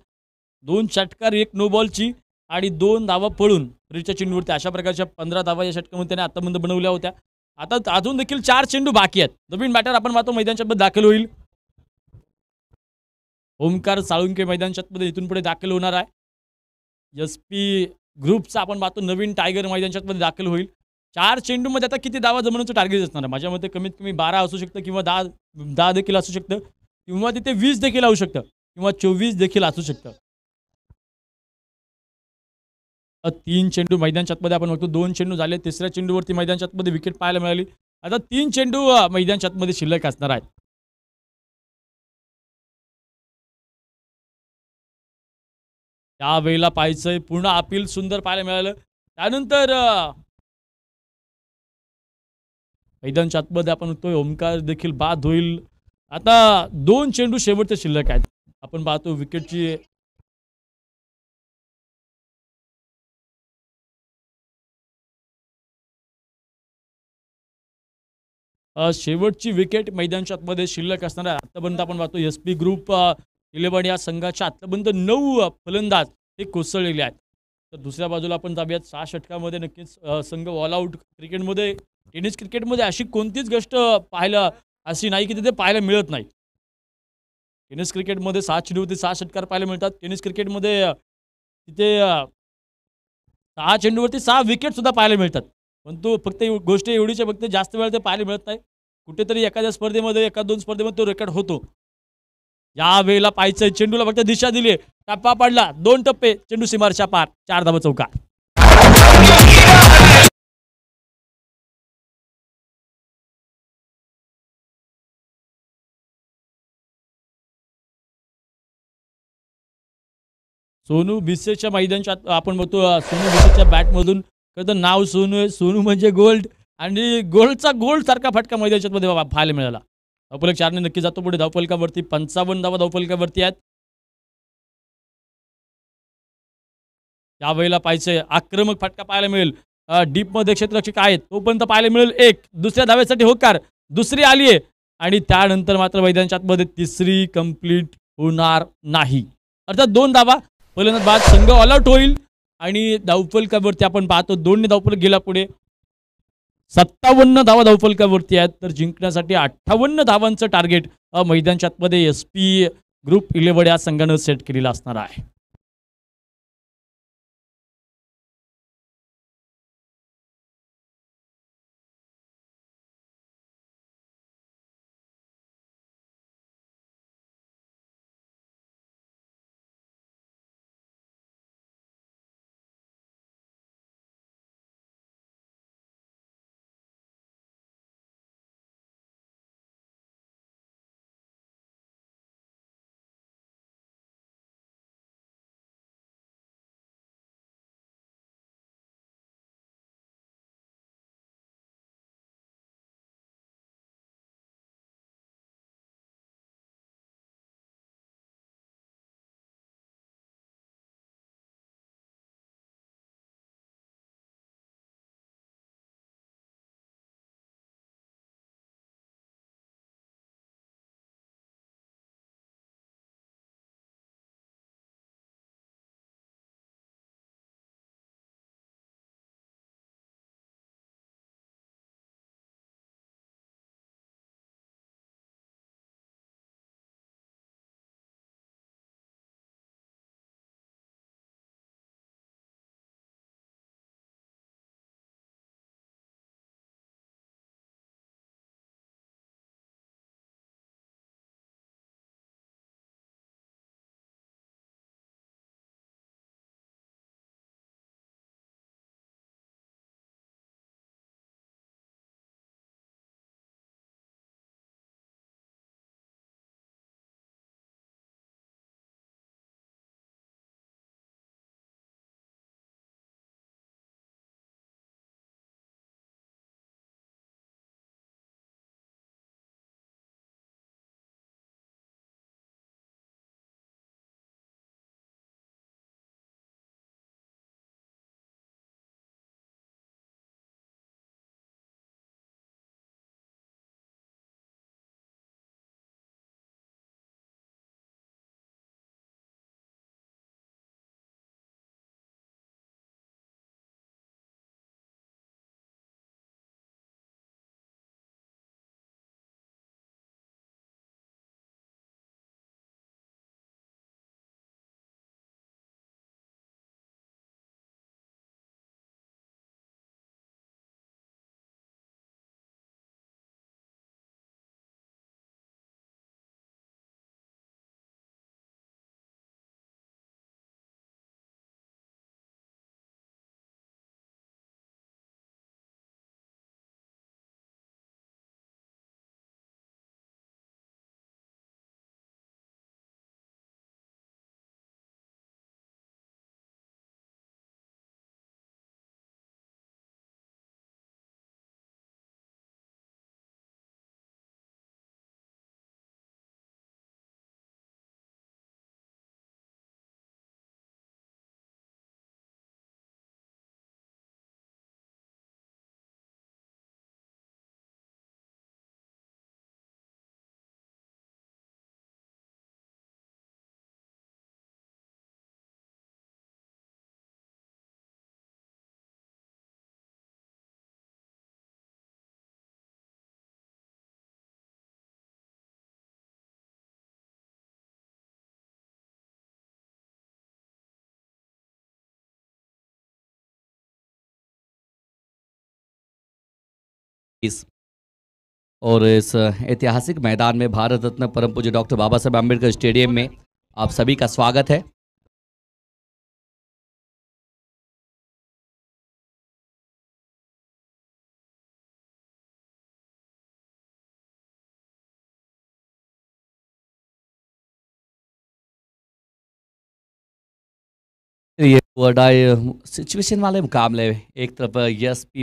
2 षटकार, 1 नो बॉलची आणि 2 धावा पळून फ्रीच्या चेंडूवरती अशा प्रकारच्या 15 धावा या षटकामध्ये त्याने आतापर्यंत बनवल्या होत्या. आता अजून देखील 4 चेंडू बाकी आहेत. नवीन बॅटर आपण पाहतो मैदानच्या आतमध्ये दाखल होईल. ओमकार साळुंके मैदानच्या आतमध्ये इथून पुढे दाखल होणार आहे. एस-पी ग्रुपचा आपण पाहतो नवीन टायगर मैदानच्या आतमध्ये दाखल होईल. 4 चेंडूमध्ये आता किती धावा जमवण्याचं टार्गेट असणार आहे? माझ्या मते कमीत कमी 12 असू शकतं किंवा 10 देखील असू शकतं किंवा तिथे 20 देखील असू शकतं किंवा 24 देखील असू शकतं. 3 चेंडू मैदानच्या आतमध्ये आपण बघतो 2 चेंडू झाले. तिसऱ्या चेंडूवरती मैदानच्या आतमध्ये विकेट पाहायला मिळाली. आता 3 चेंडू मैदानच्या आतमध्ये शिल्लक असणार आहेत. त्यावेळेला पाहायचंय पूर्ण अपील सुंदर पाहायला मिळालं. त्यानंतर मैदानच्या आतमध्ये आपण बघतोय ओमकार देखील बाद होईल. आता 2 चेंडू शेवटचे शिल्लक आहेत. आपण पाहतो विकेटची शेवटची विकेट मैदानच्या आतमध्ये शिल्लक असणार आहे. आतापर्यंत आपण पाहतो एस-पी ग्रुप 11 या संघाच्या आतापर्यंत 9 फलंदाज हे कोसळलेले आहेत. तर दुसऱ्या बाजूला आपण जाऊयात 6 षटकामध्ये नक्कीच संघ ऑल आउट क्रिकेटमध्ये टेनिस क्रिकेटमध्ये अशी कोणतीच गोष्ट पाहायला अशी नाही की तिथे पाहायला मिळत नाही. टेनिस क्रिकेटमध्ये 6 चेंडूवरती 6 षटकार पाहायला मिळतात. टेनिस क्रिकेटमध्ये तिथे 6 चेंडूवरती 6 विकेट सुद्धा पाहायला मिळतात. पण तो फक्त गोष्ट एवढीच आहे फक्त जास्त वेळ ते पाहायला मिळत नाही. कुठेतरी एखाद्या स्पर्धेमध्ये एका 2 स्पर्धेमध्ये तो रेकॉर्ड होतो. या वेळेला पाहायचंय चेंडूला फक्त दिशा दिली. टप्पा पडला. 2 टप्पे चेंडू सीमारच्या पार. 4 धावा चौकार. सोनू भिसेच्या मैदानच्या आपण बघतो सोनू भिसेच्या बॅटमधून खरं तर नाव सोनू आहे. सोनू म्हणजे गोल्ड आणि गोल्डचा गोल्ड सारखा फटका मैदानच्या मध्ये पाहायला मिळाला. धावफलक 4 ने नक्की जातो पुढे. धावफलकावरती 55 धावा धावफलकावरती आहेत. यावेळेला पाहायचंय आक्रमक फटका पाहायला मिळेल. डीपमध्ये क्षेत्ररक्षक आहेत तोपर्यंत पाहायला मिळेल. एक दुसऱ्या धावेसाठी होकार दुसरी आली आहे आणि त्यानंतर मात्र मैदानच्या आतमध्ये तिसरी कंप्लीट होणार नाही. अर्थात 2 धावा फलंदाज संघ ऑल आउट होईल आणि धावफलकावरती आपण पाहतो 2 ने धावफलक गेला पुढे. 57 धावा धावफलकावरती आहेत. तर जिंकण्यासाठी 58 धावांचं टार्गेट मैदानच्या आतमध्ये एस-पी ग्रुप 11 या संघानं सेट केलेलं असणार आहे. इस और इस ऐतिहासिक मैदान में भारत रत्न परम पूज्य डॉक्टर बाबा साहेब आम्बेडकर स्टेडियम में आप सभी का स्वागत है। ये वडाई सिचुएशन वाले मुकाबले में एक तरफ एसपी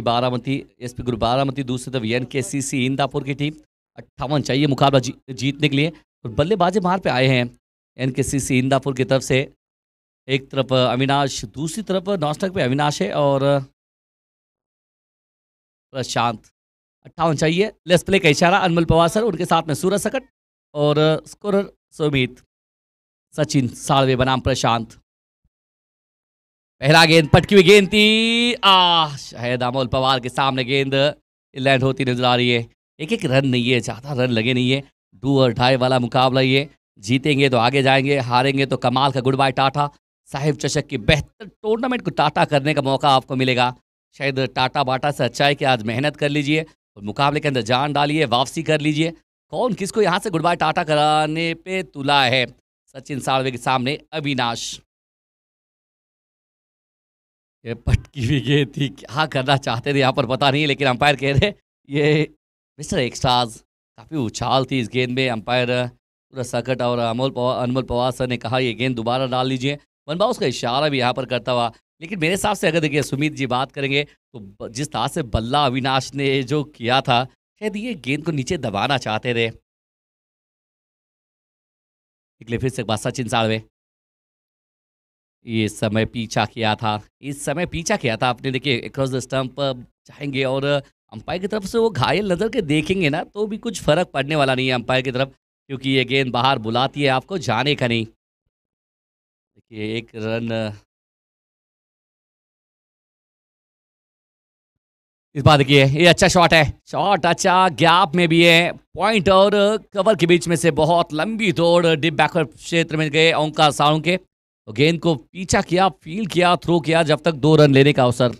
ग्रुप बारामती, दूसरी तरफ एनकेसीसी इंदापुर की टीम 58 चाहिए मुकाबला जीतने के लिए और बल्लेबाजी मार पे आए हैं एनकेसीसी इंदापुर की तरफ से। एक तरफ अविनाश, दूसरी तरफ नॉस्टक पे अविनाश है और प्रशांत। 58 चाहिए। लेट्स प्ले का इशारा अनमोल पवार सर, उनके साथ में सूरज सकट और स्कोरर सुमित सचिन साळवे बनाम प्रशांत। पहला गेंद पटकी हुई गेंद थी, शायद अमोल पवार के सामने गेंद लैंड होती नजर आ रही है। एक रन नहीं है, ज़्यादा रन लगे नहीं है। डू और ढाई वाला मुकाबला ये। जीतेंगे तो आगे जाएंगे, हारेंगे तो कमाल का गुड बाय टाटा। साहिब चषक की बेहतर टूर्नामेंट को टाटा करने का मौका आपको मिलेगा। शायद टाटा बाटा से अच्छा है कि आज मेहनत कर लीजिए और मुकाबले के अंदर जान डालिए, वापसी कर लीजिए। कौन किसको यहाँ से गुड बाय टाटा कराने पे तुला है? सचिन साळवे के सामने अविनाश। ये पटकी हुई गेंद थी, क्या करना चाहते थे यहाँ पर पता नहीं, लेकिन अंपायर कह रहे ये मिस्टर एक्स्ट्राज। काफ़ी उछाल थी इस गेंद में। अंपायर पूरा सकट और अनमोल पवार सर ने कहा ये गेंद दोबारा डाल लीजिए। वनबा उसका इशारा भी यहाँ पर करता हुआ, लेकिन मेरे हिसाब से अगर देखिए सुमित जी बात करेंगे तो जिस तरह से बल्ला अविनाश ने जो किया था, शायद ये गेंद को नीचे दबाना चाहते थे। निकले फिर से एक बार सचिन साळवे। ये समय पीछा किया था, आपने देखिए अक्रॉस द स्टंप जाएंगे और अंपायर की तरफ से वो घायल नजर के देखेंगे ना तो भी कुछ फर्क पड़ने वाला नहीं है अंपायर की तरफ, क्योंकि ये गेंद बाहर बुलाती है आपको जाने का नहीं। देखिए एक रन इस बार देखिए, ये अच्छा शॉट है, शॉट अच्छा, गैप में भी है। पॉइंट और कवर के बीच में से बहुत लंबी दौड़ डीप बैकवर्ड क्षेत्र में गए ओंकार साळुंके। तो गेंद को पीछा किया, फील किया, थ्रो किया, जब तक 2 रन लेने का अवसर।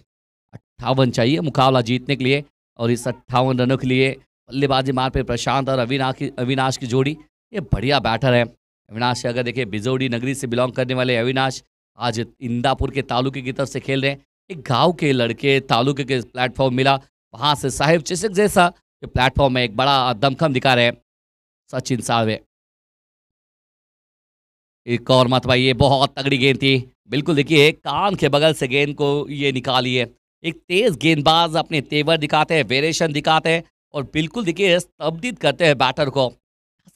58 चाहिए मुकाबला जीतने के लिए और इस 58 रनों के लिए बल्लेबाजी मार पे प्रशांत और अविनाश की जोड़ी ये बढ़िया बैटर है। अविनाश से अगर देखिए बिजोड़ी नगरी से बिलोंग करने वाले अविनाश आज इंदापुर के तालुके की तरफ से खेल रहे हैं। एक गांव के लड़के तालुके के प्लेटफॉर्म मिला, वहां से साहिब चषक जैसा प्लेटफॉर्म में एक बड़ा दमखम दिखा रहे हैं सचिन साळवे। एक और मतवा, ये बहुत तगड़ी गेंद थी। बिल्कुल देखिए कान के बगल से गेंद को ये निकाली है। एक तेज गेंदबाज अपने तेवर दिखाते हैं, वेरिएशन दिखाते हैं और बिल्कुल देखिए स्तब्धित करते हैं बैटर को।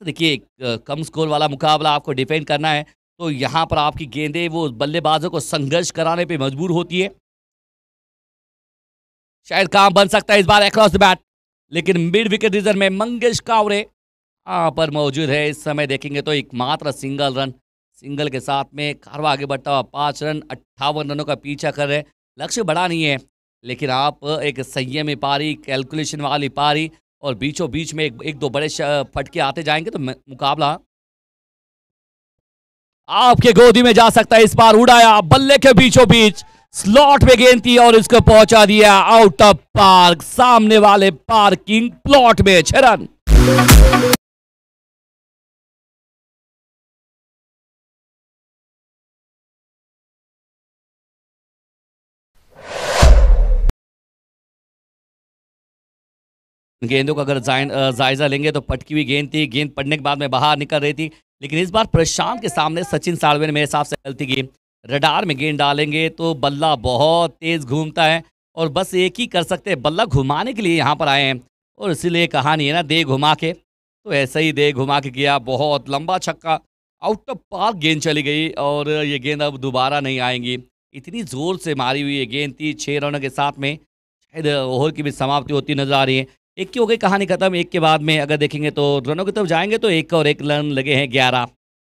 देखिए कम स्कोर वाला मुकाबला आपको डिफेंड करना है तो यहाँ पर आपकी गेंदें वो बल्लेबाजों को संघर्ष कराने पे मजबूर होती है। शायद काम बन सकता है इस बार अक्रॉस द बैट, लेकिन मिड विकेट रीजन में मंगेश कावरे यहाँ पर मौजूद है। इस समय देखेंगे तो एकमात्र सिंगल रन, सिंगल के साथ में कारवा आगे बढ़ता हुआ 5 रन 58 रनों का पीछा कर रहे हैं। लक्ष्य बड़ा नहीं है, लेकिन आप एक संयमी पारी, कैलकुलेशन वाली पारी और बीचों बीच में एक दो बड़े फटके आते जाएंगे तो मुकाबला आपके गोदी में जा सकता है। इस बार उड़ाया बल्ले के बीचों बीच, स्लॉट में गेंद थी और इसको पहुंचा दिया आउट ऑफ पार्क, सामने वाले पार्किंग प्लॉट में। 6 रन। गेंदों का अगर जायजा लेंगे तो पटकी हुई गेंद थी, गेंद पड़ने के बाद में बाहर निकल रही थी, लेकिन इस बार प्रशांत के सामने सचिन साळवे ने मेरे हिसाब से गलती की। रडार में गेंद डालेंगे तो बल्ला बहुत तेज घूमता है और बस एक ही कर सकते हैं, बल्ला घुमाने के लिए यहाँ पर आए हैं और इसीलिए कहानी है ना दे घुमा के, तो ऐसे ही दे घुमा के किया। बहुत लंबा छक्का, आउट ऑफ पार्क गेंद चली गई और ये गेंद अब दोबारा नहीं आएंगी। इतनी जोर से मारी हुई ये गेंद थी। 6 रनों के साथ में शायद ओवर की भी समाप्ति होती नजर आ रही है। एक की हो गई कहानी खत्म। एक के बाद में अगर देखेंगे तो रनों की तरफ जाएंगे तो एक और एक रन लगे हैं 11।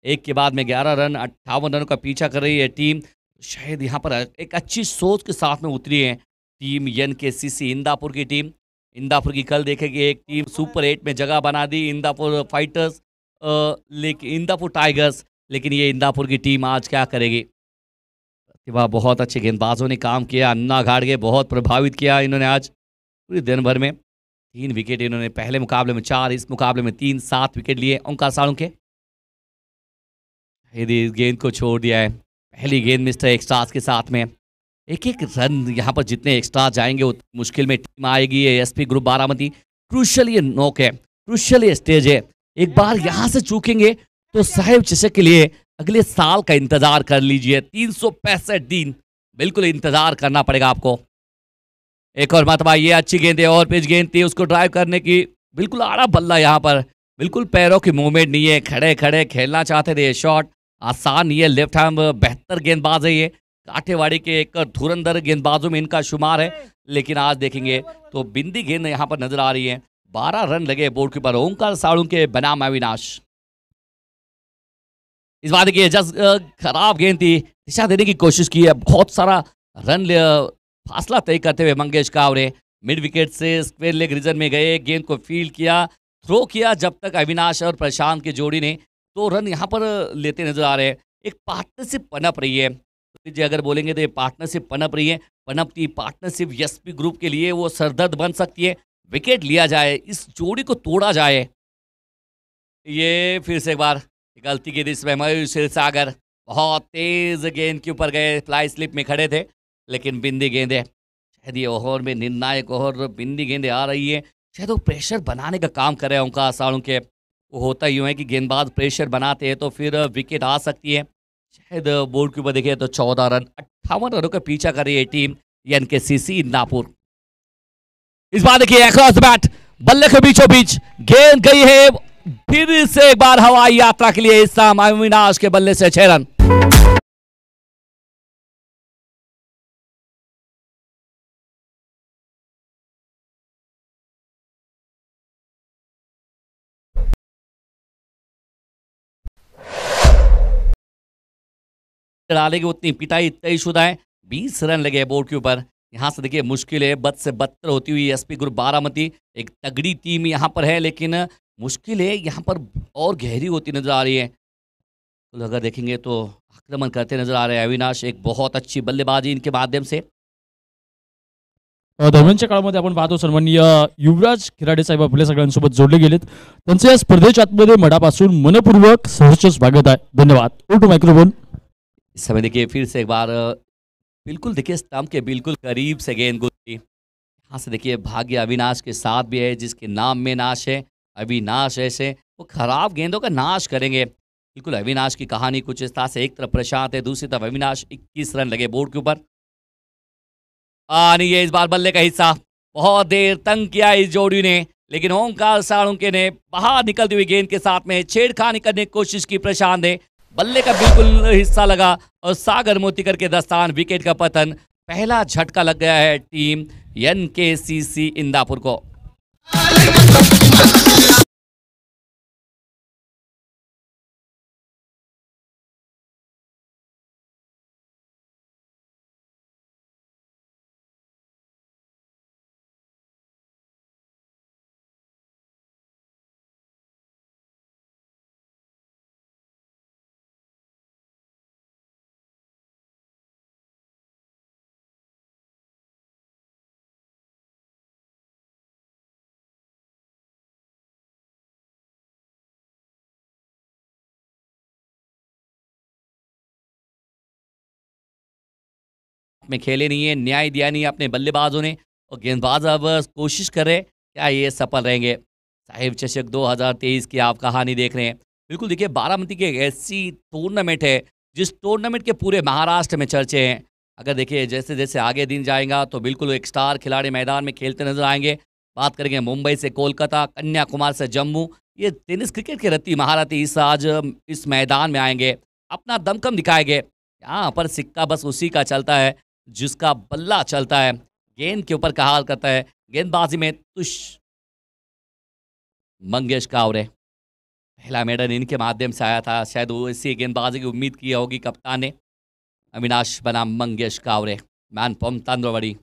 एक के बाद में 11 रन 58 रनों का पीछा कर रही है टीम। शायद यहाँ पर एक अच्छी सोच के साथ में उतरी है टीम एनकेसीसी इंदापुर की टीम। इंदापुर की कल देखेंगे एक टीम सुपर 8 में जगह बना दी, इंदापुर फाइटर्स, लेकिन इंदापुर टाइगर्स। लेकिन ये इंदापुर की टीम आज क्या करेगी? प्रतिभा बहुत अच्छे गेंदबाजों ने काम किया, अन्ना घाड़गे बहुत प्रभावित किया इन्होंने आज पूरे दिन भर में। 3 विकेट इन्होंने पहले मुकाबले में 4, इस मुकाबले में 3, 7 विकेट लिए ओंकार साळुंखे। यदि इस गेंद को छोड़ दिया है, पहली गेंद मिस्टर एक्स्ट्रास के साथ में एक एक रन यहाँ पर जितने एक्स्ट्रा जाएंगे उतनी मुश्किल में टीम आएगी। ये एसपी ग्रुप बारामती क्रूशल ये नॉक है, क्रूशल ये स्टेज है। एक बार यहाँ से चूकेंगे तो साहिब चषक के लिए अगले साल का इंतजार कर लीजिए। 365 दिन बिल्कुल इंतजार करना पड़ेगा आपको। एक और मरतबा ये अच्छी गेंद है और पिच गेंद थी, उसको ड्राइव करने की बिल्कुल आड़ा बल्ला यहाँ पर, बिल्कुल पैरों की मूवमेंट नहीं है, खड़े खड़े खेलना चाहते थे। ये शॉट आसान नहीं है, लेफ्ट हैंड बेहतर गेंदबाज है ये, काठेवाड़ी के एक धुरंधर गेंदबाजों में इनका शुमार है। लेकिन आज देखेंगे तो बिंदी गेंद यहाँ पर नजर आ रही है। 12 रन लगे बोर्ड के ऊपर ओंकार साळुंखे बनाम अविनाश। इस बार देखिए खराब गेंद थी, दिशा देने की कोशिश की है, बहुत सारा रन फासला तय करते हुए मंगेश कावरे मिड विकेट से स्क्वेयर लेग रीजन में गए, गेंद को फील्ड किया, थ्रो किया, जब तक अविनाश और प्रशांत की जोड़ी ने 2 रन यहाँ पर लेते नजर आ रहे हैं। एक पार्टनरशिप पनप रही है, तो अगर बोलेंगे तो ये पार्टनरशिप पनप रही है। पनपती पार्टनरशिप एसपी ग्रुप के लिए वो सरदर्द बन सकती है। विकेट लिया जाए, इस जोड़ी को तोड़ा जाए। ये फिर से एक बार गलती की दिशा में मयूर क्षीरसागर बहुत तेज गेंद के ऊपर गए, फ्लाई स्लिप में खड़े थे, लेकिन बिंदी गेंदे शायद ये ओवर में निर्णायक ओवर बिंदी गेंदे आ रही है, शायद वो प्रेशर बनाने का काम कर रहे हैं ओंकार साळुंखे। वो होता यूँ है कि गेंदबाज प्रेशर बनाते हैं तो फिर विकेट आ सकती है। शायद बोर्ड के ऊपर देखे तो 14 रन 58 रनों का पीछा कर रही है टीम एनकेसीसी इंदापुर। इस बार देखिए अक्रॉस द बैट, बल्ले के बीचों बीच गेंद गई है, फिर से एक बार हवाई यात्रा के लिए इस अविनाश के बल्ले से 6 रन। डालेगी उतनी पिटाई तयशुदा है। 20 रन लगे बोर्ड के ऊपर। यहाँ से देखिए मुश्किल है, बद से बदतर होती हुई एसपी ग्रुप बारामती एक तगड़ी टीम यहाँ पर है, लेकिन मुश्किल है यहाँ पर और गहरी होती नजर आ रही है। तो अगर देखेंगे तो आक्रमण करते नजर आ रहे हैं अविनाश, एक बहुत अच्छी बल्लेबाजी इनके माध्यम से। दरम्यानच्या काळामध्ये आपण पाहतो सन्माननीय युवराज खिराडे साहेब आपल्या सगळ्यांसोबत जोडले गेलेत। त्यांचे या स्पर्धेच्या आतमध्ये मनापासून मनपूर्वक सहर्ष स्वागत आहे। धन्यवाद। To microphone. इस समय देखिए फिर से एक बार बिल्कुल देखिए स्टंप के बिल्कुल करीब से गेंद गुजरी। यहाँ से देखिए भाग्य अविनाश के साथ भी है, जिसके नाम में नाश है। अविनाश ऐसे वो खराब गेंदों का नाश करेंगे। बिल्कुल अविनाश की कहानी कुछ इस तरह से, एक तरफ प्रशांत है, दूसरी तरफ अविनाश। 21 रन लगे बोर्ड के ऊपर। नहीं, ये इस बार बल्ले का हिस्सा, बहुत देर तंग किया इस जोड़ी ने, लेकिन ओंकार साळुंखे ने बाहर निकलती हुई गेंद के साथ में छेड़खानी करने की कोशिश की। प्रशांत ने बल्ले का बिल्कुल हिस्सा लगा और सागर मोतीकर के दस्तान, विकेट का पतन। पहला झटका लग गया है टीम एनकेसीसी इंदापुर को। में खेले नहीं है, न्याय दिया नहीं अपने बल्लेबाजों ने, और गेंदबाज अब कोशिश कर रहे, क्या ये सफल रहेंगे। साहिब चषक 2023 की आप कहानी देख रहे हैं। बिल्कुल देखिए बारामती की एक ऐसी टूर्नामेंट है जिस टूर्नामेंट के पूरे महाराष्ट्र में चर्चे हैं। अगर देखिए जैसे जैसे आगे दिन जाएगा तो बिल्कुल एक स्टार खिलाड़ी मैदान में खेलते नजर आएंगे। बात करेंगे मुंबई से कोलकाता, कन्याकुमारी से जम्मू, ये टेनिस क्रिकेट के रत्ती महारथी आज इस मैदान में आएंगे, अपना दमखम दिखाएंगे। यहाँ पर सिक्का बस उसी का चलता है जिसका बल्ला चलता है, गेंद के ऊपर कहाल करता है। गेंदबाजी में तुष मंगेश कावरे, पहला मेडल इनके माध्यम से आया था, शायद वो इसी गेंदबाजी की उम्मीद की होगी कप्तान ने। अविनाश बनाम मंगेश कावरे, मैन फ्रॉम तांदुळवाडी।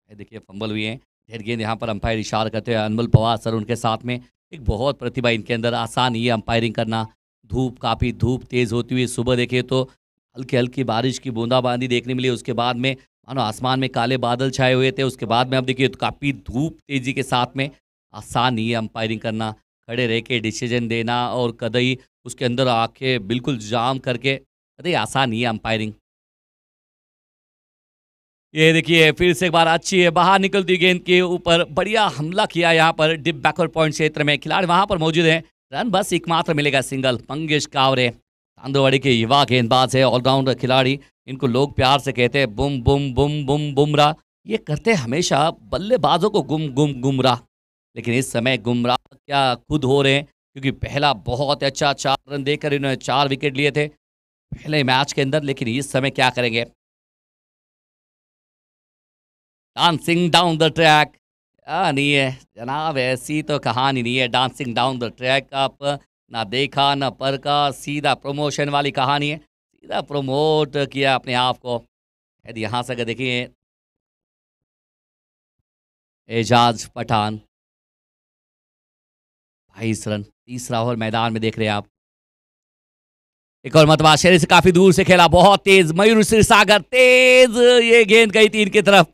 देखिए फंबल हुई है, ढेर गेंद यहाँ पर अंपायर इशारा करते हैं अनमोल पवार सर उनके साथ में। एक बहुत प्रतिभा इनके अंदर, आसान ही है अंपायरिंग करना। काफ़ी धूप तेज़ होती हुई सुबह देखिए तो हल्की हल्की बारिश की बूंदाबांदी देखने मिली, उसके बाद में मानो आसमान में काले बादल छाए हुए थे। उसके बाद में अब देखिए तो काफ़ी धूप तेज़ी के साथ में, आसान नहीं है अंपायरिंग करना, खड़े रह के डिसीजन देना और कतई उसके अंदर आँखें बिल्कुल जाम करके, कतई आसान नहीं है अंपायरिंग। ये देखिए फिर से एक बार अच्छी है, बाहर निकलती गेंद के ऊपर बढ़िया हमला किया यहाँ पर डिप बैकवर्ड पॉइंट क्षेत्र में, खिलाड़ी वहाँ पर मौजूद हैं। रन बस एकमात्र मिलेगा सिंगल। मंगेश कावरे तांदोवाड़ी के युवा गेंदबाज है, ऑलराउंडर खिलाड़ी, इनको लोग प्यार से कहते हैं बुम बुम बुम बुम बुमराह। ये करते हमेशा बल्लेबाजों को गुम गुम गुमराह, लेकिन इस समय गुमराह क्या खुद हो रहे हैं, क्योंकि पहला बहुत अच्छा 4 रन देकर इन्होंने 4 विकेट लिए थे पहले मैच के अंदर, लेकिन इस समय क्या करेंगे। डांसिंग डाउन द ट्रैक नहीं है जनाब, ऐसी तो कहानी नहीं है। डांसिंग डाउन द ट्रैक आप ना देखा ना परखा, सीधा प्रमोशन वाली कहानी है, सीधा प्रमोट किया अपने आप को। यदि यहाँ से अगर देखिए एजाज पठान 22 रन, तीसरा ओवर मैदान में देख रहे हैं आप। एक और मतवा शरीर से काफी दूर से खेला, बहुत तेज मयूर सागर, तेज ये गेंद गई 3 की तरफ,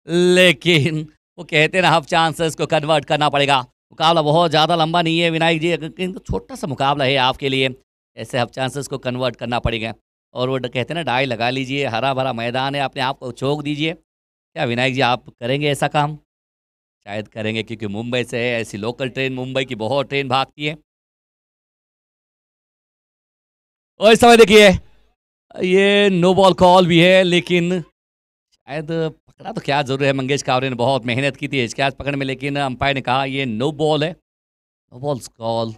लेकिन वो कहते हैं ना हाफ चांसेस को कन्वर्ट करना पड़ेगा। मुकाबला बहुत ज़्यादा लंबा नहीं है विनायक जी, तो छोटा सा मुकाबला है आपके लिए, ऐसे हाफ चांसेस को कन्वर्ट करना पड़ेगा। और वो कहते हैं ना डाई लगा लीजिए, हरा भरा मैदान है, अपने आप को चौक दीजिए। क्या विनायक जी आप करेंगे ऐसा काम? शायद करेंगे, क्योंकि मुंबई से है, ऐसी लोकल ट्रेन मुंबई की बहुत ट्रेन भागती है। और इस समय देखिए ये नो बॉल कॉल भी है, लेकिन शायद पकड़ा तो क्या जरूर है, मंगेश कावरे ने बहुत मेहनत की थी इस कैच पकड़ने में, लेकिन अंपायर ने कहा ये नो बॉल है, नो बॉल्स कॉल।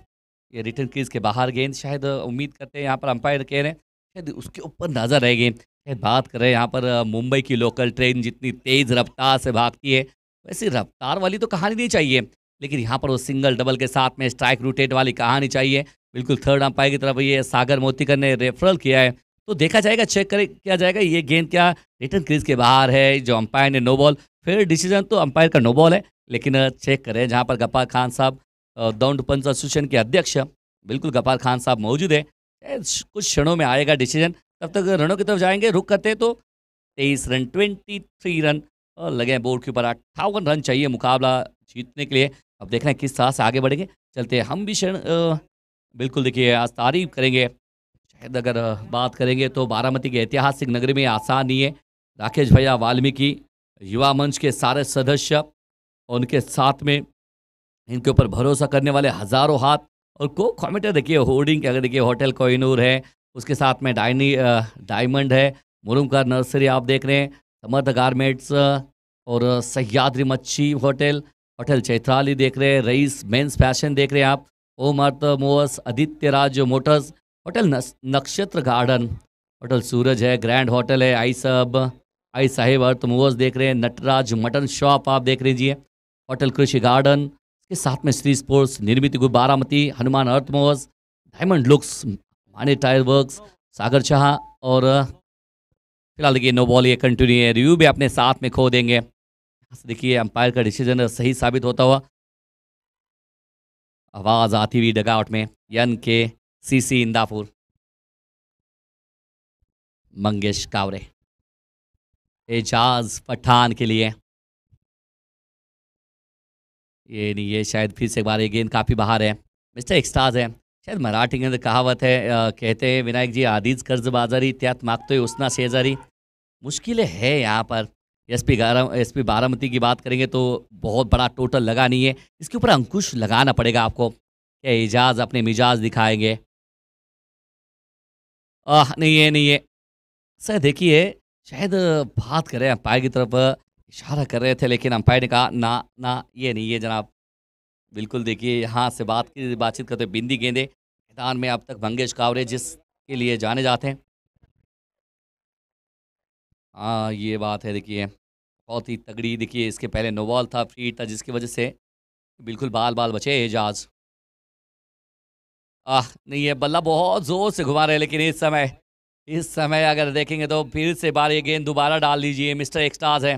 ये रिटर्न क्रीज के बाहर गेंद, शायद उम्मीद करते हैं यहाँ पर अंपायर कह रहे हैं शायद उसके ऊपर नजर रहेगी। शायद बात कर रहे हैं यहाँ पर मुंबई की लोकल ट्रेन जितनी तेज रफ्तार से भागती है, वैसी रफ्तार वाली तो कहानी नहीं चाहिए, लेकिन यहाँ पर वो सिंगल डबल के साथ में स्ट्राइक रोटेट वाली कहानी चाहिए। बिल्कुल थर्ड अंपायर की तरफ ये सागर मोतीकर ने रेफरल किया है, तो देखा जाएगा, चेक करे किया जाएगा ये गेंद क्या रिटर्न क्रीज के बाहर है। जो अंपायर ने नो बॉल, फिर डिसीजन तो अंपायर का नो बॉल है, लेकिन चेक करें जहाँ पर गफ्फार खान साहब दौंड पंच एसोसिएशन के अध्यक्ष, बिल्कुल गफ्फार खान साहब मौजूद है। कुछ क्षणों में आएगा डिसीजन, तब तक रनों की तरफ जाएंगे, रुक करते तो 23 रन 23 रन और लगे हैं बोर्ड के ऊपर। 58 रन चाहिए मुकाबला जीतने के लिए। अब देखना है किस तरह से आगे बढ़ेंगे। चलते हैं हम भी क्षण बिल्कुल देखिए आज तारीफ करेंगे, शायद अगर बात करेंगे तो बारामती के ऐतिहासिक नगरी में आसान नहीं है। राकेश भैया वाल्मीकि युवा मंच के सारे सदस्य और उनके साथ में इनके ऊपर भरोसा करने वाले हजारों हाथ, और को कमेंटर देखिए होर्डिंग के अगर देखिए होटल कोहिनूर है, उसके साथ में डायमंड है, मुरुमकर नर्सरी आप देख रहे हैं, समर्थ गारमेंट्स और सह्याद्री मच्छी होटल, होटल चैत्राली देख रहे हैं, रईस मेंस फैशन देख रहे हैं आप, ओम अर्थ movers, Aditya Raj Motors, hotel नक्षत्र गार्डन, होटल सूरज है, ग्रैंड होटल है, आई साहेब अर्थ मूवर्स देख रहे हैं, नटराज मटन शॉप आप देख लीजिए, होटल कृषि गार्डन के साथ में श्री स्पोर्ट्स, निर्मित गुरु बारामती, हनुमान अर्थ मूवर्स, डायमंड लुक्स, माने टायर वर्क्स, सागर शाह। और फिलहाल देखिए नो बॉल ये कंटिन्यू है, रिव्यू भी अपने साथ में खो देंगे। देखिए अंपायर का डिसीजन सही साबित होता हुआ, आवाज आती हुई डगआउट में, NKCC इंदापुर, मंगेश कावरे एजाज पठान के लिए। ये नहीं, ये शायद फिर से एक बार ये गेंद काफ़ी बाहर है, मिस्टर एक्सटाज है, शायद मराठी के अंदर कहावत है, कहते हैं विनायक जी आधीच कर्ज बाजारी त्यात मागतोय उसना शेजारी। मुश्किलें है यहाँ पर। एसपी बारामती की बात करेंगे तो बहुत बड़ा टोटल लगा नहीं है, इसके ऊपर अंकुश लगाना पड़ेगा आपको। क्या एजाज अपने मिजाज दिखाएंगे? नहीं है सर, देखिए शायद बात करें अंपायर की तरफ इशारा कर रहे थे, लेकिन अंपायर ने कहा ना ना ये नहीं है जनाब। बिल्कुल देखिए यहाँ से बातचीत करते बिंदी गेंदे मैदान में अब तक मंगेश कावरे जिसके लिए जाने जाते हैं। हाँ ये बात है, देखिए बहुत ही तगड़ी, देखिए इसके पहले नो बॉल था, फ्री था, जिसकी वजह से बिल्कुल बाल बाल बचे एजाज। नहीं है, बल्ला बहुत जोर से घुमा रहे हैं, लेकिन इस समय अगर देखेंगे तो फिर से बार ये गेंद दोबारा डाल लीजिए, मिस्टर एक्सटाज है।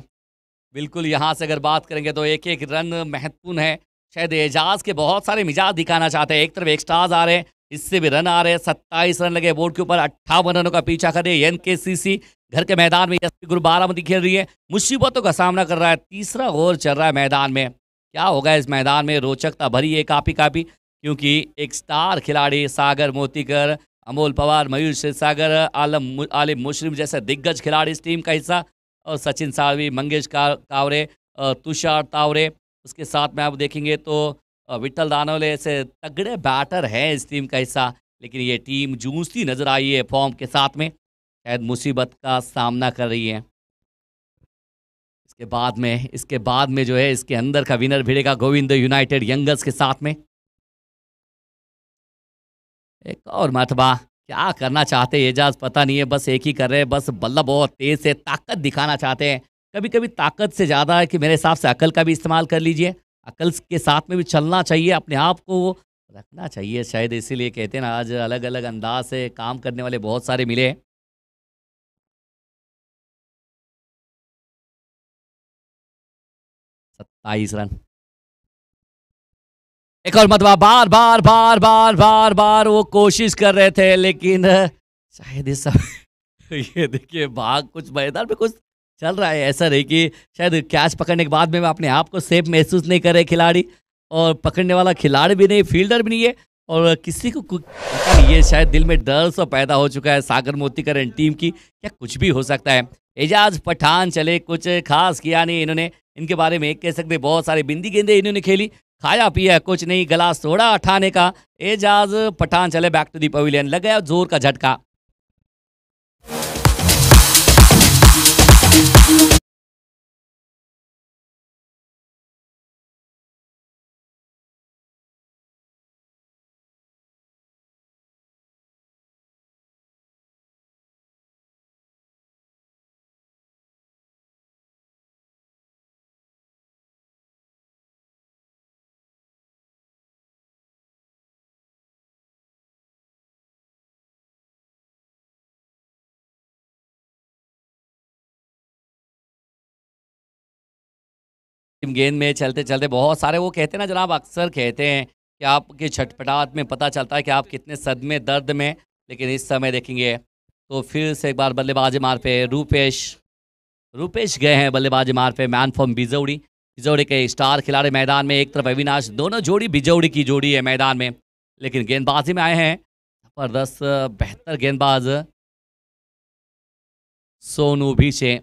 बिल्कुल यहाँ से अगर बात करेंगे तो एक एक रन महत्वपूर्ण है। शायद एजाज के बहुत सारे मिजाज दिखाना चाहते हैं, एक तरफ एक्सटाज आ रहे हैं, इससे भी रन आ रहे हैं। 27 रन लगे बोर्ड के ऊपर, 58 रनों का पीछा कर रही है एनकेसीसी। घर के मैदान में एसपी ग्रुप बारामती खेल रही है, मुसीबतों का सामना कर रहा है। तीसरा ओवर चल रहा है मैदान में। क्या होगा इस मैदान में? रोचकता भरी है काफी काफी, क्योंकि एक स्टार खिलाड़ी सागर मोतीकर, अमोल पवार, मयूर क्षीरसागर, आलिम मुशरिफ जैसे दिग्गज खिलाड़ी इस टीम का हिस्सा, और सचिन साळवी, मंगेश कावरे, तुषार तावरे, उसके साथ में आप देखेंगे तो विट्ठल दानवले ऐसे तगड़े बैटर हैं इस टीम का हिस्सा। लेकिन ये टीम जूझती नजर आई है फॉर्म के साथ में, शायद मुसीबत का सामना कर रही है। इसके बाद में जो है इसके अंदर का विनर भिड़ेगा गोविंद यूनाइटेड यंगर्स के साथ में। एक और मरतबा क्या करना चाहते हैं एजाज पता नहीं है, बस एक ही कर रहे हैं, बस बल्ला बहुत तेज से ताकत दिखाना चाहते हैं। कभी कभी ताकत से ज़्यादा है कि मेरे हिसाब से अकल का भी इस्तेमाल कर लीजिए, अकल के साथ में भी चलना चाहिए, अपने आप को रखना चाहिए। शायद इसीलिए कहते हैं ना, आज अलग अलग अंदाज से काम करने वाले बहुत सारे मिले हैं। 27 रन। एक और मरतबा बार बार बार बार बार बार वो कोशिश कर रहे थे, लेकिन शायद इस समय ये देखिए भाग कुछ मैदान में कुछ चल रहा है, ऐसा नहीं कि शायद कैच पकड़ने के बाद में अपने आप को सेफ महसूस नहीं कर रहे खिलाड़ी, और पकड़ने वाला खिलाड़ी भी नहीं, फील्डर भी नहीं है, और किसी को कुछ पता नहीं है, शायद दिल में डर सा पैदा हो चुका है सागर मोतीकर एंड टीम की, क्या कुछ भी हो सकता है। एजाज पठान चले, कुछ खास किया नहीं इन्होंने, इनके बारे में एक कह सकते बहुत सारी बिंदी गेंदे इन्होंने खेली, खाया पिया कुछ नहीं, गला सोड़ा उठाने का। एजाज पठान चले बैक टू दी पवेलियन, लग गया जोर का झटका। गेंद में चलते चलते बहुत सारे वो कहते हैं ना जनाब, अक्सर कहते हैं कि आपके छटपटाहट में पता चलता है कि आप कितने सदमे दर्द में। लेकिन इस समय देखेंगे तो फिर से एक बार बल्लेबाजी मार पे रूपेश गए हैं बल्लेबाजी मार पे, मैन फ्रॉम बिजौड़ी के स्टार खिलाड़ी मैदान में, एक तरफ अविनाश, दोनों जोड़ी बिजौड़ी की जोड़ी है मैदान में। लेकिन गेंदबाजी में आए हैं जबरदस्त बेहतर गेंदबाज सोनू भीशे।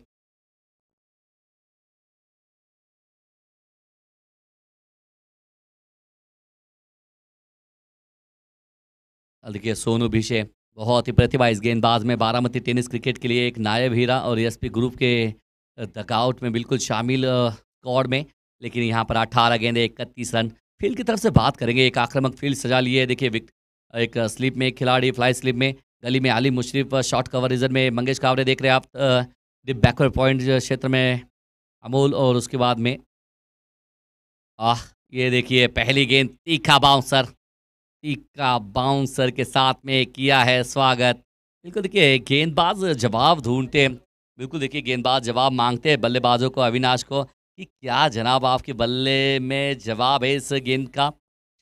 देखिए सोनू भीशे बहुत ही प्रतिभा इस गेंदबाज में, बारामती टेनिस क्रिकेट के लिए एक नायब हीरा और एसपी ग्रुप के डगआउट में बिल्कुल शामिल स्क्वाड में। लेकिन यहाँ पर 18 गेंदे 31 रन। फील्ड की तरफ से बात करेंगे, एक आक्रामक फील्ड सजा लिए है। देखिए एक स्लिप में एक खिलाड़ी, फ्लाई स्लिप में गली में आलिम मुशरिफ, शॉर्ट कवर रीजन में मंगेश कावरे देख रहे हैं आप, बैकवर्ड पॉइंट क्षेत्र में अमोल, और उसके बाद में ये देखिए पहली गेंद तीखा बाउंसर के साथ में किया है स्वागत। बिल्कुल देखिए गेंदबाज जवाब ढूंढते हैं, बिल्कुल देखिए गेंदबाज जवाब मांगते हैं बल्लेबाजों को, अविनाश को, कि क्या जनाब आपके बल्ले में जवाब है इस गेंद का।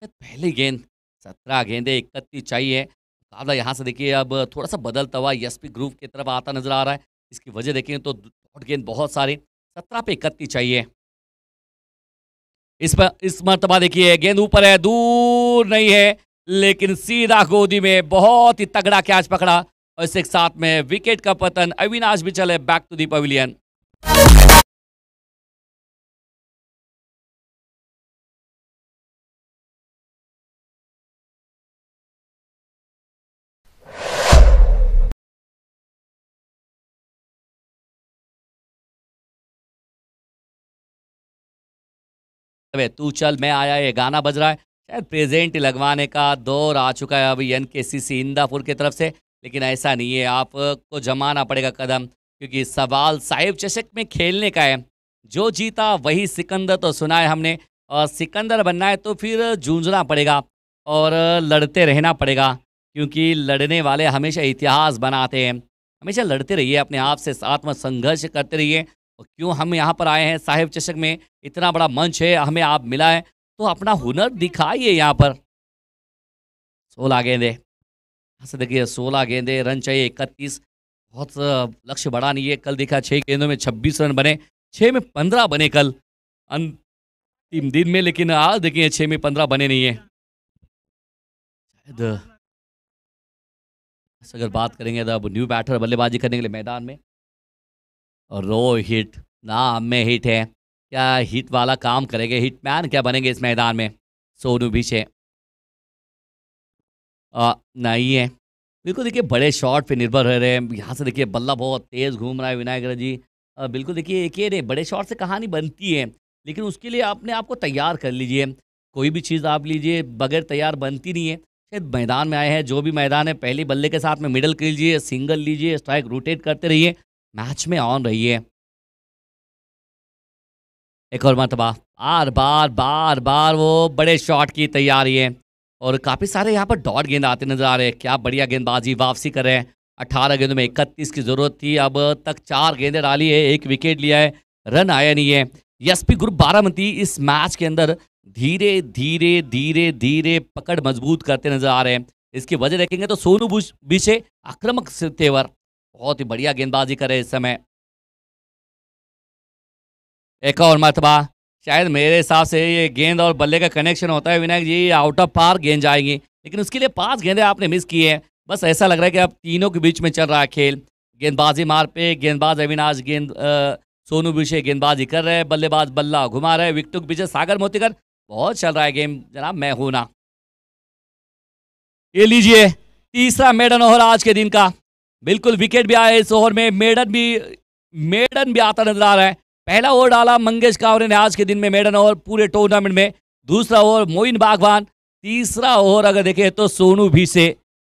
पहली गेंद 17 गेंदे 31 चाहिए। मुकाबला यहाँ से देखिए अब थोड़ा सा बदलता हुआ एसपी ग्रुप की तरफ आता नजर आ रहा है। इसकी वजह देखें तो डॉट गेंद बहुत सारी, 17 पे 31 चाहिए। इस मरतबा देखिए गेंद ऊपर है, दूर नहीं है, लेकिन सीधा गोदी में बहुत ही तगड़ा कैच पकड़ा, और इसके साथ में विकेट का पतन। अविनाश भी चले बैक टू दी पवेलियन। तू चल मैं आया, ये गाना बज रहा है, शायद प्रेजेंट लगवाने का दौर आ चुका है अभी एनकेसीसी इंदापुर की तरफ से। लेकिन ऐसा नहीं है, आपको जमाना पड़ेगा कदम, क्योंकि सवाल साहिब चषक में खेलने का है। जो जीता वही सिकंदर तो सुना है हमने, और सिकंदर बनना है तो फिर जूझना पड़ेगा और लड़ते रहना पड़ेगा, क्योंकि लड़ने वाले हमेशा इतिहास बनाते हैं। हमेशा लड़ते रहिए, अपने आप से आत्म संघर्ष करते रहिए। और क्यों हम यहाँ पर आए हैं साहिब चषक में, इतना बड़ा मंच है हमें आप मिला है, तो अपना हुनर दिखाइए यहाँ पर। 16 गेंदे, यहाँ से देखिए 16 गेंदे, रन चाहिए 31। बहुत लक्ष्य बड़ा नहीं है। कल देखा 6 गेंदों में 26 रन बने, 6 में 15 बने कल अंतिम दिन में, लेकिन आज देखिए 6 में 15 बने नहीं है। शायद अगर बात करेंगे अब न्यू बैटर बल्लेबाजी करने के लिए मैदान में, और रोहित नाम में हिट है, क्या हिट वाला काम करेंगे, हिटमैन क्या बनेंगे इस मैदान में सोनू पीछे नहीं है। बिल्कुल देखिए बड़े शॉट पे निर्भर रह रहे हैं। यहाँ से देखिए बल्ला बहुत तेज घूम रहा है विनायक जी। बिल्कुल देखिए एक ये बड़े शॉट से कहानी बनती है, लेकिन उसके लिए अपने आप को तैयार कर लीजिए। कोई भी चीज़ आप लीजिए, बगैर तैयार बनती नहीं है। शायद मैदान में आए हैं, जो भी मैदान है पहले बल्ले के साथ में मिडल कर लीजिए, सिंगल लीजिए, स्ट्राइक रोटेट करते रहिए, मैच में ऑन रहिए। एक और मरतबा बार बार बार बार वो बड़े शॉट की तैयारी है, और काफ़ी सारे यहाँ पर डॉट गेंद आते नजर आ रहे हैं। क्या बढ़िया गेंदबाजी, वापसी कर रहे हैं। 18 गेंदों में 31 की जरूरत थी, अब तक 4 गेंदें डाली है, 1 विकेट लिया है, रन आया नहीं है। एसपी ग्रुप बारामती इस मैच के अंदर धीरे धीरे धीरे धीरे पकड़ मजबूत करते नजर आ रहे हैं। इसकी वजह देखेंगे तो सोनू बीचे आक्रामक से तेवर, बहुत ही बढ़िया गेंदबाजी कर रहे हैं इस समय। एक और मरतबा, शायद मेरे हिसाब से ये गेंद और बल्ले का कनेक्शन होता है विनायक जी, आउट ऑफ पार गेंद जाएंगी, लेकिन उसके लिए 5 गेंदें आपने मिस की है। बस ऐसा लग रहा है कि अब तीनों के बीच में चल रहा है खेल। गेंदबाजी मार पे गेंदबाज अविनाश सोनू विषय गेंदबाजी कर रहे हैं, बल्लेबाज बल्ला घुमा रहे हैं, विकेट के पीछे सागर मोतीकर। बहुत चल रहा है गेम जनाब, मैं हूं ना। ये लीजिए तीसरा मेडन ओवर आज के दिन का। बिल्कुल विकेट भी आया इस ओवर में, मेडन भी आता नजर आ रहा है। पहला ओवर डाला मंगेश कावरे ने आज के दिन में मेडन ओवर पूरे टूर्नामेंट में। दूसरा ओवर मोइन बागवान, तीसरा ओवर अगर देखें तो सोनू भी से।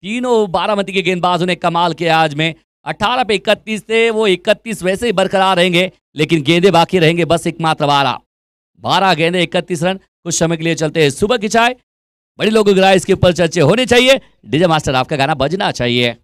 तीनों बारामती के गेंदबाजों ने कमाल किया आज में। 18 पे 31 थे, वो 31 वैसे ही बरकरार रहेंगे, लेकिन गेंदे बाकी रहेंगे बस एकमात्र 12 गेंदे 31 रन। कुछ समय के लिए चलते हैं सुबह की चाय, बड़े लोगों की राय इसके ऊपर चर्चे होने चाहिए। डीजे मास्टर आपका गाना बजना चाहिए।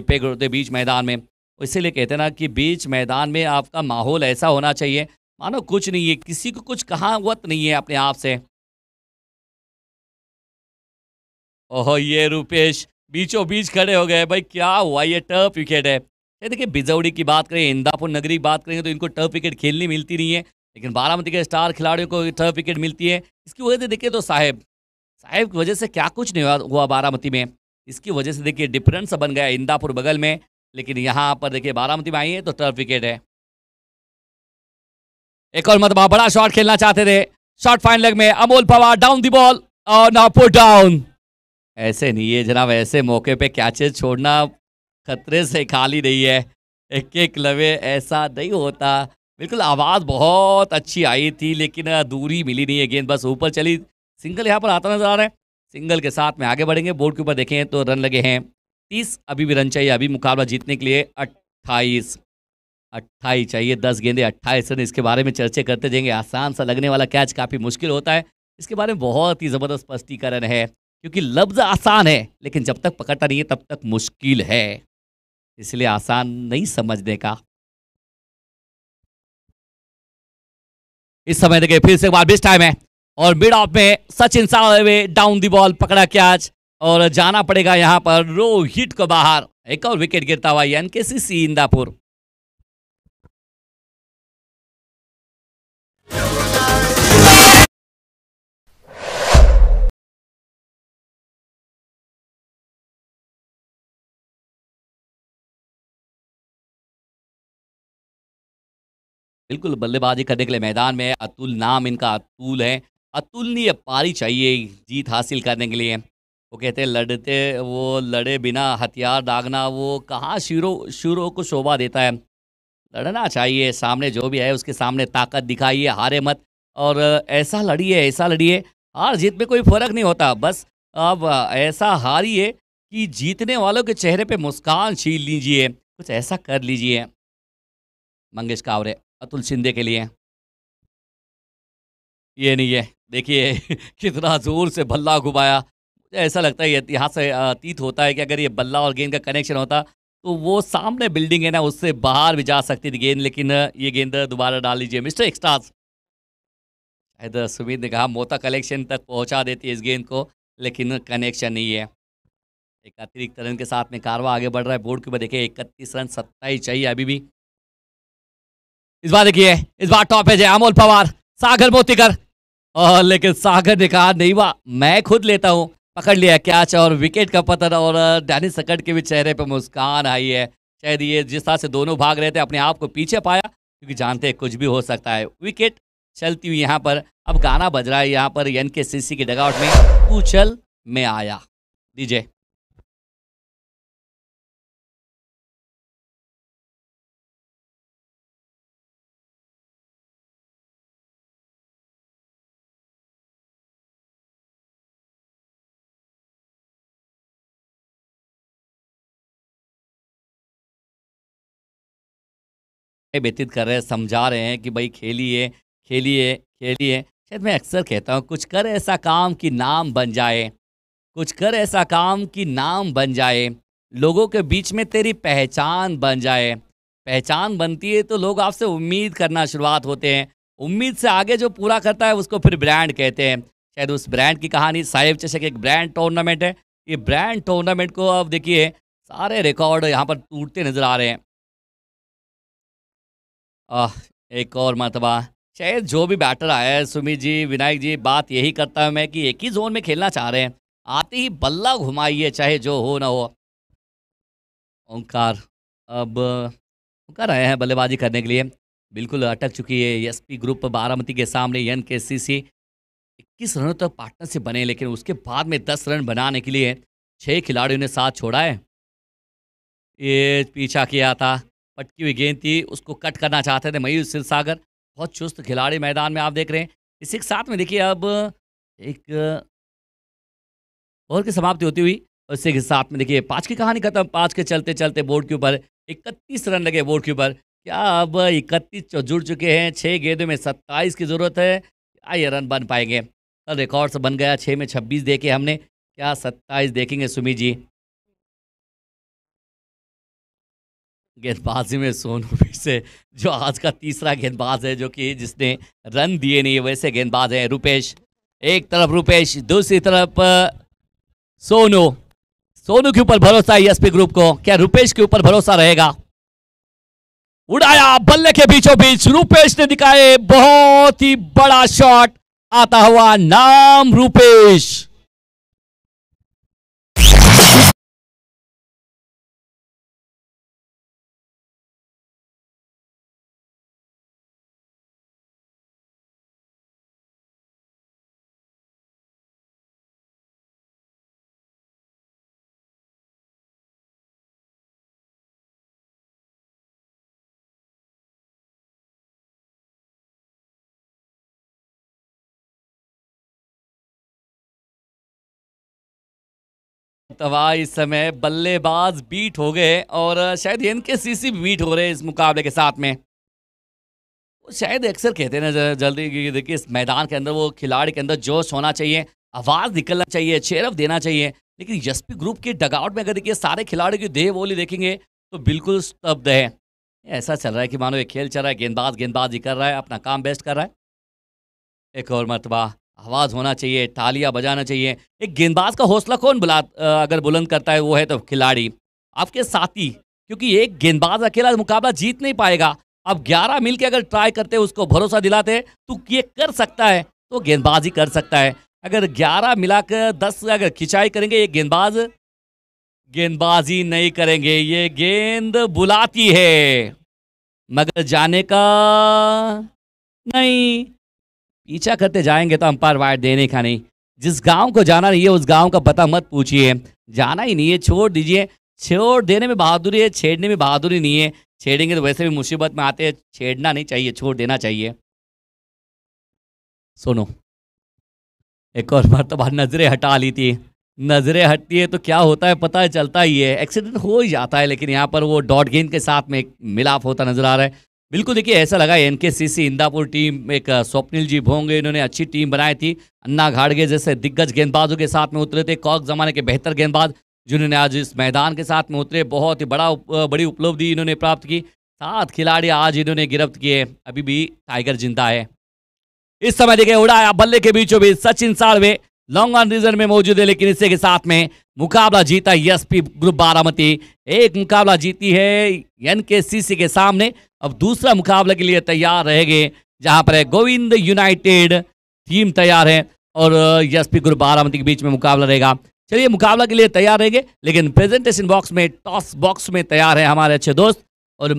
पे होते बीच मैदान में, इसीलिए कहते हैं ना कि बीच मैदान में आपका माहौल ऐसा होना चाहिए मानो कुछ नहीं है, किसी को कुछ कहावत नहीं है अपने आप से। ओहो ये रुपेश बीचों बीच खड़े हो गए भाई, क्या हुआ, ये टफ विकेट है। ये देखिए बिजौड़ी की बात करें, इंदापुर नगरी की बात करेंगे तो इनको टफ विकेट खेलनी मिलती नहीं है, लेकिन बारामती के स्टार खिलाड़ियों को टफ विकेट मिलती है। इसकी वजह से देखिए तो साहेब की वजह से क्या कुछ नहीं हुआ बारामती में। इसकी वजह से देखिए डिफरेंस बन गया इंदापुर बगल में, लेकिन यहाँ पर देखिए बारामती में आई है तो टर्फ विकेट है। एक और मरतबा बड़ा शॉट खेलना चाहते थे, शॉट फाइन लेग में Amol Pawar down the ball और ना पुट डाउन। ऐसे नहीं है जनाब, ऐसे मौके पे कैचेस छोड़ना खतरे से खाली नहीं है। एक लवे ऐसा नहीं होता। बिल्कुल आवाज़ बहुत अच्छी आई थी, लेकिन दूरी मिली नहीं है, गेंद बस ऊपर चली। सिंगल यहाँ पर आता नजर आ रहा है, सिंगल के साथ में आगे बढ़ेंगे। बोर्ड के ऊपर देखें तो रन लगे हैं 30, अभी भी रन चाहिए, अभी मुकाबला जीतने के लिए 28 चाहिए, 10 गेंदे 28 रन। इसके बारे में चर्चे करते जाएंगे। आसान सा लगने वाला कैच काफ़ी मुश्किल होता है, इसके बारे में बहुत ही ज़बरदस्त स्पष्टीकरण है, क्योंकि लफ्ज़ आसान है लेकिन जब तक पकड़ता नहीं है तब तक मुश्किल है, इसलिए आसान नहीं समझने का। इस समय देखिए फिर से एक बार मिस टाइम है और मिड ऑफ में Sachin Salve down the ball पकड़ा कैच और जाना पड़ेगा यहाँ पर रोहित को बाहर। एक और विकेट गिरता हुआ एनकेसीसी इंदापुर। बिल्कुल बल्लेबाजी करने के लिए मैदान में अतुल, नाम इनका अतुल है। अतुलनीय पारी चाहिए जीत हासिल करने के लिए। वो कहते हैं वो लड़े बिना हथियार दागना वो कहाँ शूरों को शोभा देता है। लड़ना चाहिए, सामने जो भी है उसके सामने ताकत दिखाइए, हारे मत और ऐसा लड़िए। हार जीत में कोई फर्क नहीं होता, बस अब ऐसा हारिए कि जीतने वालों के चेहरे पे मुस्कान छीन लीजिए, कुछ ऐसा कर लीजिए। मंगेश कावरे अतुल शिंदे के लिए ये नहीं है, देखिए कितना जोर से बल्ला घुमाया। मुझे ऐसा लगता है यहाँ से अतीत होता है कि अगर ये बल्ला और गेंद का कनेक्शन होता तो वो सामने बिल्डिंग है ना, उससे बाहर भी जा सकती थी गेंद, लेकिन ये गेंद दोबारा डाल लीजिए मिस्टर एक्स्ट्राज। शायद सुमित ने कहा मोता कलेक्शन तक पहुंचा देती है इस गेंद को, लेकिन कनेक्शन नहीं है। एक अतिरिक्त रन के साथ में कारवा आगे बढ़ रहा है बोर्ड के ऊपर। देखिए 31 रन 27 चाहिए अभी भी। इस बार देखिए, इस बार टॉप है अमोल पवार, सागर मोतीकर और लेकिन सागर ने कहा नहीं वाह मैं खुद लेता हूं, पकड़ लिया कैच और विकेट का पतन और डैनिश सकट के भी चेहरे पर मुस्कान आई है। शायद ये जिस तरह से दोनों भाग रहे थे अपने आप को पीछे पाया, क्योंकि जानते हैं कुछ भी हो सकता है। विकेट चलती हुई यहाँ पर अब गाना बज रहा है यहाँ पर एनकेसीसी के डगआउट में, उछल में आया डीजे। व्यतीत कर रहे हैं, समझा रहे हैं कि भाई खेलिए खेलिए खेलिए। शायद मैं अक्सर कहता हूँ कुछ कर ऐसा काम कि नाम बन जाए, कुछ कर ऐसा काम कि नाम बन जाए, लोगों के बीच में तेरी पहचान बन जाए। पहचान बनती है तो लोग आपसे उम्मीद करना शुरुआत होते हैं, उम्मीद से आगे जो पूरा करता है उसको फिर ब्रांड कहते हैं। शायद उस ब्रांड की कहानी साहिब चषक एक ब्रांड टूर्नामेंट है। ये ब्रांड टूर्नामेंट को अब देखिए सारे रिकॉर्ड यहाँ पर टूटते नजर आ रहे हैं। एक और मरतबा शायद जो भी बैटर आया है सुमित जी, विनायक जी, बात यही करता है मैं कि एक ही जोन में खेलना चाह रहे हैं, आते ही बल्ला घुमाइए चाहे जो हो ना हो। ओंकार अब ओंकार आए हैं बल्लेबाजी करने के लिए। बिल्कुल अटक चुकी है एसपी ग्रुप बारामती के सामने। एनकेसीसी 21 रनों तक पार्टनरशिप बने, लेकिन उसके बाद में 10 रन बनाने के लिए 6 खिलाड़ियों ने साथ छोड़ा है। ये पीछा किया था, पटकी हुई गेंद थी, उसको कट करना चाहते थे मयूर सिरसागर। बहुत चुस्त खिलाड़ी मैदान में आप देख रहे हैं। इसी के साथ में देखिए अब एक ओवर की समाप्ति होती हुई, उसी के साथ में देखिए 5 की कहानी खत्म। 5 के चलते चलते बोर्ड के ऊपर 31 रन लगे बोर्ड के ऊपर। क्या अब 31 जुड़ चुके हैं, 6 गेंदों में 27 की जरूरत है। क्या ये रन बन पाएंगे? कल रिकॉर्ड से बन गया, 6 में 26 देखे हमने, क्या 27 देखेंगे सुमित जी? गेंदबाजी में सोनू फिर से जो आज का तीसरा गेंदबाज है जो कि जिसने रन दिए नहीं, वैसे गेंदबाज है रुपेश। एक तरफ रुपेश, दूसरी तरफ सोनू। सोनू के ऊपर भरोसा है एसपी ग्रुप को, क्या रुपेश के ऊपर भरोसा रहेगा? उड़ाया बल्ले के बीचों बीच, रुपेश ने दिखाए बहुत ही बड़ा शॉट, आता हुआ नाम रुपेश। तवा इस समय बल्लेबाज बीट हो गए और शायद एनकेसीसी बीट हो रहे हैं इस मुकाबले के साथ में। वो शायद अक्सर कहते हैं ना जल्दी कि देखिए इस मैदान के अंदर वो खिलाड़ी के अंदर जोश होना चाहिए, आवाज़ निकलना चाहिए, चेयरअप देना चाहिए। लेकिन एसपी ग्रुप के डगआउट में अगर देखिए सारे खिलाड़ियों की देह बोली देखेंगे तो बिल्कुल स्तब्ध है। ऐसा चल रहा है कि मानो ये खेल चल रहा है, गेंदबाज गेंदबाजी कर रहा है, अपना काम बेस्ट कर रहा है। एक और मरतबा आवाज़ होना चाहिए, तालियां बजाना चाहिए। एक गेंदबाज का हौसला कौन अगर बुलंद करता है वो है तो खिलाड़ी, आपके साथी। क्योंकि एक गेंदबाज अकेला मुकाबला जीत नहीं पाएगा। अब 11 मिल के अगर ट्राई करते हैं, उसको भरोसा दिलाते हैं तो ये कर सकता है, तो गेंदबाजी कर सकता है। अगर 11 मिलाकर 10 अगर खिंचाई करेंगे, ये गेंदबाज गेंदबाजी नहीं करेंगे, ये गेंद बुलाती है मगर जाने का नहीं। पीछा करते जाएंगे तो अंपायर वाइड देने का नहीं। जिस गांव को जाना नहीं है उस गांव का पता मत पूछिए, जाना ही नहीं है छोड़ दीजिए। छोड़ देने में बहादुरी है, छेड़ने में बहादुरी नहीं है। छेड़ेंगे तो वैसे भी मुसीबत में आते हैं, छेड़ना नहीं चाहिए, छोड़ देना चाहिए। सुनो, एक और मरतबा नजरें हटा ली थी। नजरें हटती है तो क्या होता है पता है, चलता ही है, एक्सीडेंट हो ही जाता है। लेकिन यहाँ पर वो डॉट गेंद के साथ में एक मिलाप होता नजर आ रहा है। बिल्कुल देखिए, ऐसा लगा एनकेसीसी इंदापुर टीम, एक स्वप्निल जी भोंगे, इन्होंने अच्छी टीम बनाई थी। अन्ना घाड़गे जैसे दिग्गज गेंदबाजों के साथ में उतरे थे, कॉक जमाने के बेहतर गेंदबाज जिन्होंने आज इस मैदान के साथ में उतरे। बहुत ही बड़ी उपलब्धि इन्होंने प्राप्त की। 7 खिलाड़ी आज इन्होंने गिरफ्त किए। अभी भी टाइगर जिंदा है। इस समय देखिए, उड़ाया बल्ले के बीचों बीच Sachin Salve long on region में मौजूद है। लेकिन इससे के साथ में मुकाबला जीता एसपी ग्रुप बारामती। एक मुकाबला जीती है एनकेसीसी के सामने। अब दूसरा मुकाबला के लिए तैयार रहेंगे, जहां पर गोविंद यूनाइटेड टीम तैयार है और एसपी ग्रुप बारामती के बीच में मुकाबला रहेगा। चलिए, मुकाबला के लिए तैयार रहेंगे, लेकिन प्रेजेंटेशन बॉक्स में, टॉस बॉक्स में तैयार है हमारे अच्छे दोस्त और